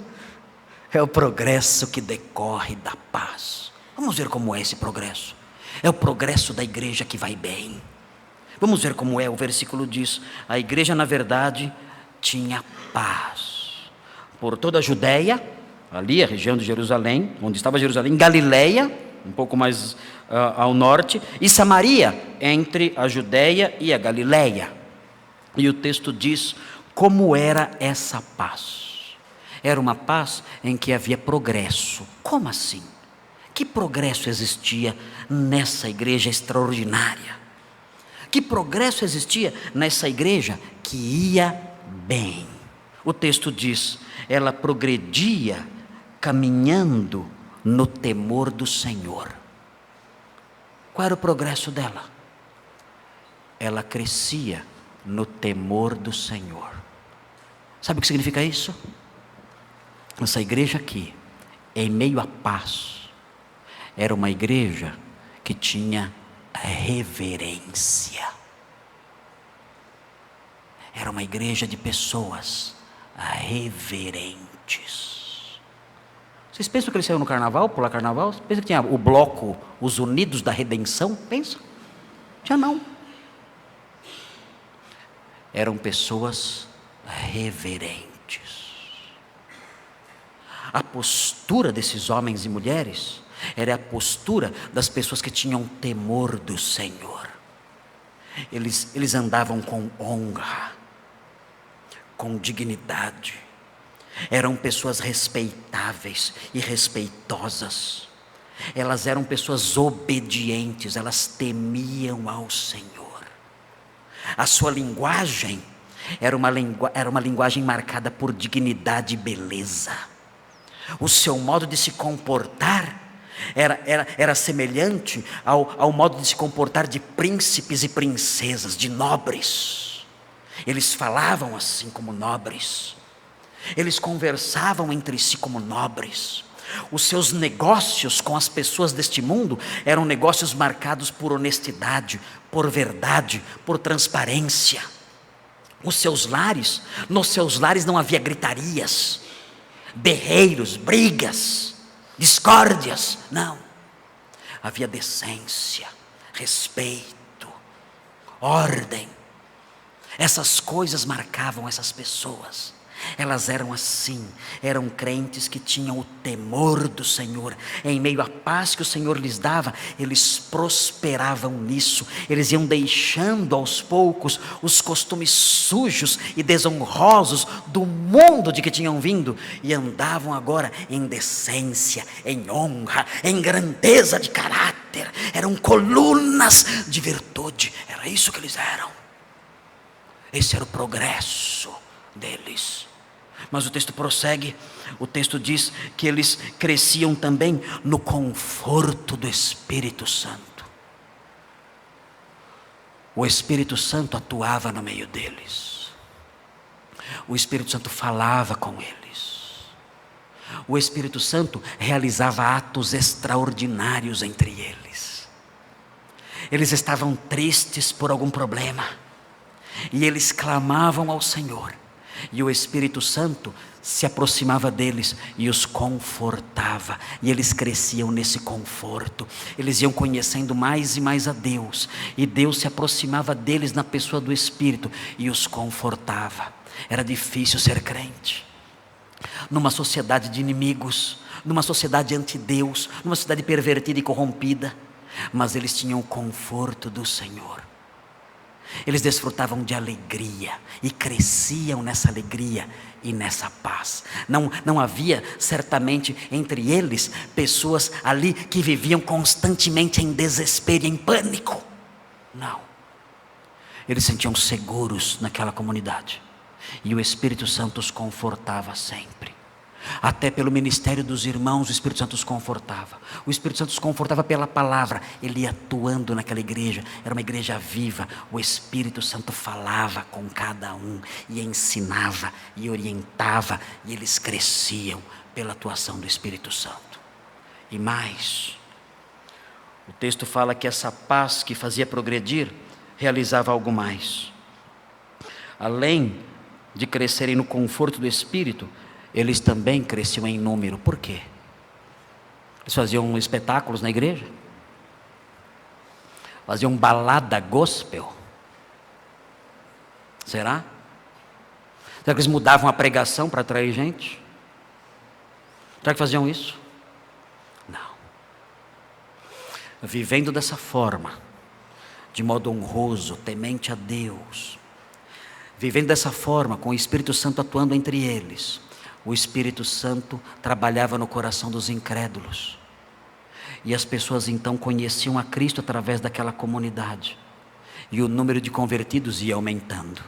É o progresso que decorre da paz. Vamos ver como é esse progresso. É o progresso da igreja que vai bem. Vamos ver como é, o versículo diz: a igreja na verdade tinha paz por toda a Judéia, ali a região de Jerusalém, onde estava Jerusalém, Galileia, um pouco mais ao norte, e Samaria, entre a Judéia e a Galileia. E o texto diz como era essa paz. Era uma paz em que havia progresso. Como assim? Que progresso existia nessa igreja extraordinária? Que progresso existia nessa igreja que ia bem? O texto diz: ela progredia caminhando no temor do Senhor. Qual era o progresso dela? Ela crescia no temor do Senhor. Sabe o que significa isso? Essa igreja aqui, em meio à paz, era uma igreja que tinha reverência. Era uma igreja de pessoas reverentes. Vocês pensam que eles saíram no carnaval, pular carnaval? Pensa que tinha o bloco, os Unidos da Redenção? Pensa? Já não. Eram pessoas reverentes. A postura desses homens e mulheres era a postura das pessoas que tinham temor do Senhor. Eles andavam com honra, com dignidade. Eram pessoas respeitáveis e respeitosas. Elas eram pessoas obedientes, elas temiam ao Senhor. A sua linguagem era uma linguagem marcada por dignidade e beleza. O seu modo de se comportar era semelhante ao modo de se comportar de príncipes e princesas, de nobres. Eles falavam assim como nobres. Eles conversavam entre si como nobres. Os seus negócios com as pessoas deste mundo eram negócios marcados por honestidade, por verdade, por transparência. Nos seus lares não havia gritarias, berreiros, brigas, discórdias, não. Havia decência, respeito, ordem. Essas coisas marcavam essas pessoas. Elas eram assim, eram crentes que tinham o temor do Senhor. Em meio à paz que o Senhor lhes dava, eles prosperavam nisso. Eles iam deixando aos poucos os costumes sujos e desonrosos do mundo de que tinham vindo, e andavam agora em decência, em honra, em grandeza de caráter. Eram colunas de virtude. Era isso que eles eram. Esse era o progresso deles. Mas o texto prossegue, o texto diz que eles cresciam também no conforto do Espírito Santo. O Espírito Santo atuava no meio deles. O Espírito Santo falava com eles. O Espírito Santo realizava atos extraordinários entre eles. Eles estavam tristes por algum problema, e eles clamavam ao Senhor. E o Espírito Santo se aproximava deles e os confortava. E eles cresciam nesse conforto. Eles iam conhecendo mais e mais a Deus. E Deus se aproximava deles na pessoa do Espírito e os confortava. Era difícil ser crente. Numa sociedade de inimigos, numa sociedade anti-Deus, numa sociedade pervertida e corrompida. Mas eles tinham o conforto do Senhor. Eles desfrutavam de alegria e cresciam nessa alegria e nessa paz. Não havia certamente entre eles pessoas ali que viviam constantemente em desespero e em pânico. Não. Eles se sentiam seguros naquela comunidade. E o Espírito Santo os confortava sempre. Até pelo ministério dos irmãos, o Espírito Santo os confortava. O Espírito Santo os confortava pela palavra. Ele ia atuando naquela igreja. Era uma igreja viva. O Espírito Santo falava com cada um, e ensinava, e orientava, e eles cresciam pela atuação do Espírito Santo. E mais, O texto fala que essa paz que fazia progredir, realizava algo mais. Além de crescerem no conforto do Espírito, eles também cresciam em número. Por quê? Eles faziam espetáculos na igreja, faziam balada gospel. Será? Será que eles mudavam a pregação para atrair gente? Será que faziam isso? Não. Vivendo dessa forma, de modo honroso, temente a Deus, vivendo dessa forma, com o Espírito Santo atuando entre eles, o Espírito Santo trabalhava no coração dos incrédulos, e as pessoas então conheciam a Cristo através daquela comunidade, e o número de convertidos ia aumentando.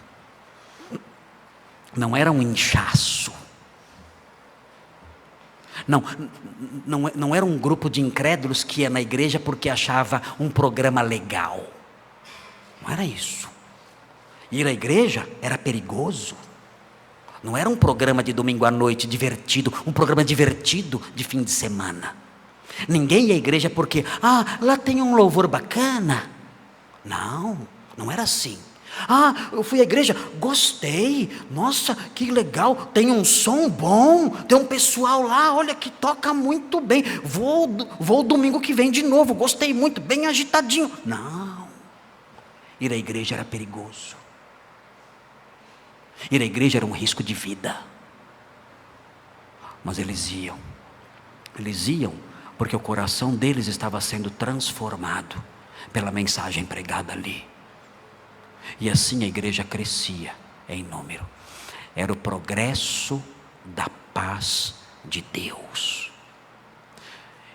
Não era um inchaço, não era um grupo de incrédulos que ia na igreja porque achava um programa legal. Não era isso. Ir à igreja era perigoso. Não era um programa de domingo à noite divertido, um programa divertido de fim de semana. Ninguém ia à igreja porque, lá tem um louvor bacana. Não era assim. Eu fui à igreja, gostei, nossa, que legal, tem um som bom, tem um pessoal lá, olha que toca muito bem, vou domingo que vem de novo, gostei muito, bem agitadinho. Não, ir à igreja era perigoso, ir à igreja era um risco de vida, mas eles iam porque o coração deles estava sendo transformado pela mensagem pregada ali. E assim a igreja crescia em número. Era o progresso da paz de Deus.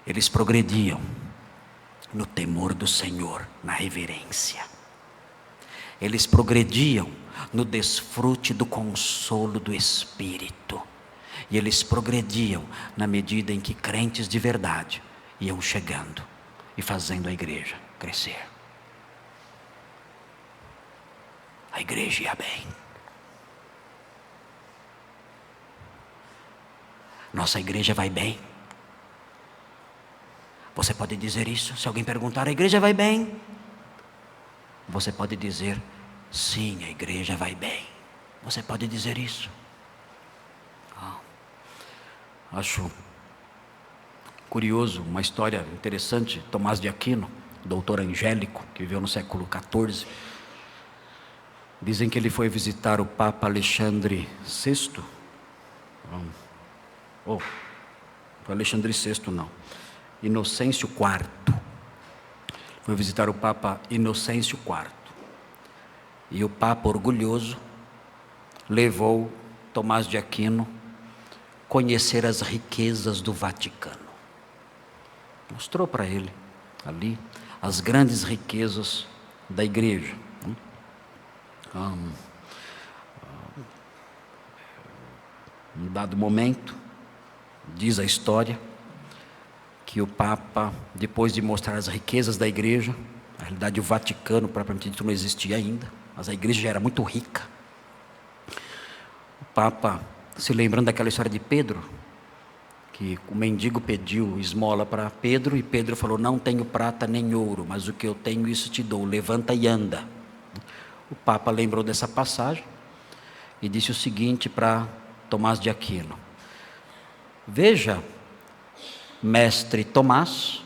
Eles progrediam no temor do Senhor, na reverência. Eles progrediam no desfrute do consolo do Espírito. E eles progrediam na medida em que crentes de verdade iam chegando e fazendo a igreja crescer. A igreja ia bem. Nossa igreja vai bem. Você pode dizer isso? Se alguém perguntar, a igreja vai bem? Você pode dizer, sim, a igreja vai bem. Você pode dizer isso. Acho curioso, uma história interessante. Tomás de Aquino, doutor angélico, que viveu no século XIV. Dizem que ele foi visitar o Papa Alexandre VI. Foi Alexandre VI não, Inocêncio IV. Foi visitar o Papa Inocêncio IV. E o Papa, orgulhoso, levou Tomás de Aquino conhecer as riquezas do Vaticano. Mostrou para ele ali as grandes riquezas da igreja. Num dado momento, diz a história, que o Papa, depois de mostrar as riquezas da igreja, na realidade o Vaticano propriamente dito não existia ainda, mas a igreja já era muito rica. O Papa, se lembrando daquela história de Pedro, que o mendigo pediu esmola para Pedro, e Pedro falou, não tenho prata nem ouro, mas o que eu tenho isso te dou, levanta e anda. O Papa lembrou dessa passagem e disse o seguinte para Tomás de Aquino: veja, mestre Tomás,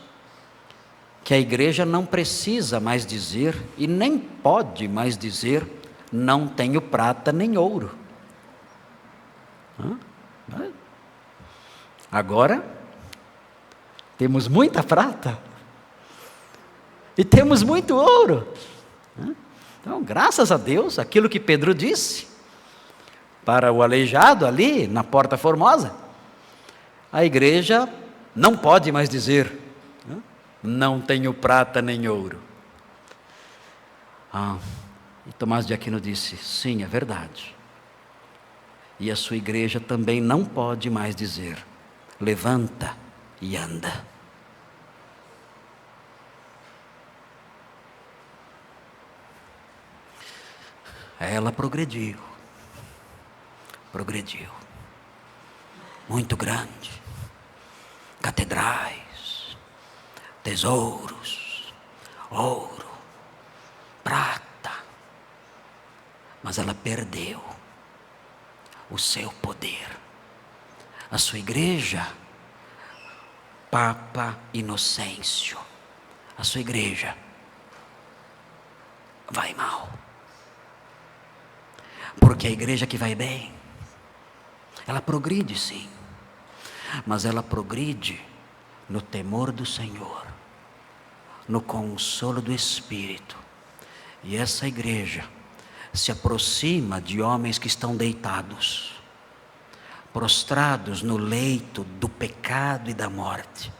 que a igreja não precisa mais dizer e nem pode mais dizer não tenho prata nem ouro. Agora temos muita prata e temos muito ouro. Então, graças a Deus, aquilo que Pedro disse para o aleijado ali na Porta Formosa, a igreja não pode mais dizer não tenho prata nem ouro. E Tomás de Aquino disse, sim, é verdade. E a sua igreja também não pode mais dizer levanta e anda. Ela progrediu, muito grande, catedrais, tesouros, ouro, prata, mas ela perdeu o seu poder. A sua igreja, Papa Inocêncio, a sua igreja vai mal. Porque a igreja que vai bem, ela progride sim, mas ela progride no temor do Senhor, no consolo do Espírito. E essa igreja se aproxima de homens que estão deitados, prostrados no leito do pecado e da morte.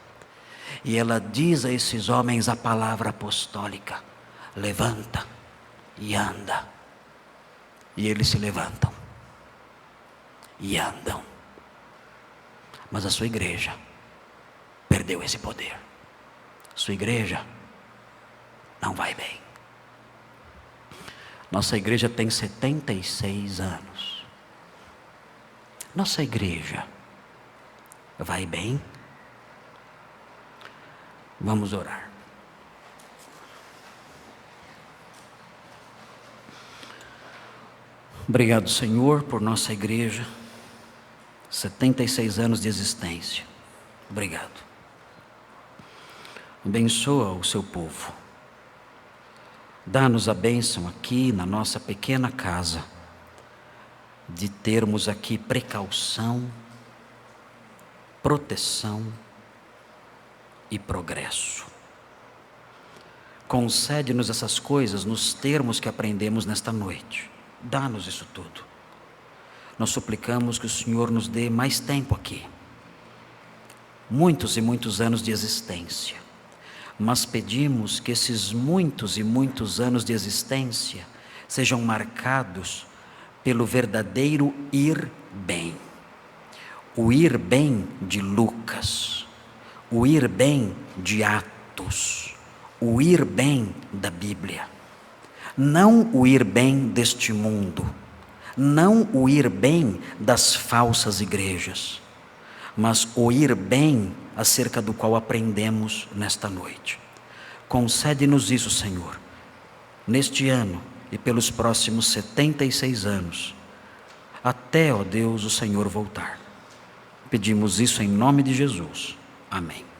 E ela diz a esses homens a palavra apostólica: levanta e anda. E eles se levantam e andam. Mas a sua igreja perdeu esse poder. Sua igreja não vai bem. Nossa igreja tem 76 anos. Nossa igreja vai bem? Vamos orar. Obrigado, Senhor, por nossa igreja, 76 anos de existência. Obrigado. Abençoa o seu povo. Dá-nos a bênção aqui na nossa pequena casa, de termos aqui precaução, proteção e progresso. Concede-nos essas coisas nos termos que aprendemos nesta noite. Dá-nos isso tudo. Nós suplicamos que o Senhor nos dê mais tempo aqui. Muitos e muitos anos de existência. Mas pedimos que esses muitos e muitos anos de existência sejam marcados pelo verdadeiro ir bem. O ir bem de Lucas, o ir bem de Atos, o ir bem da Bíblia. Não o ir bem deste mundo, não o ir bem das falsas igrejas, mas o ir bem acerca do qual aprendemos nesta noite. Concede-nos isso, Senhor, neste ano e pelos próximos 76 anos, até, ó Deus, o Senhor voltar. Pedimos isso em nome de Jesus. Amém.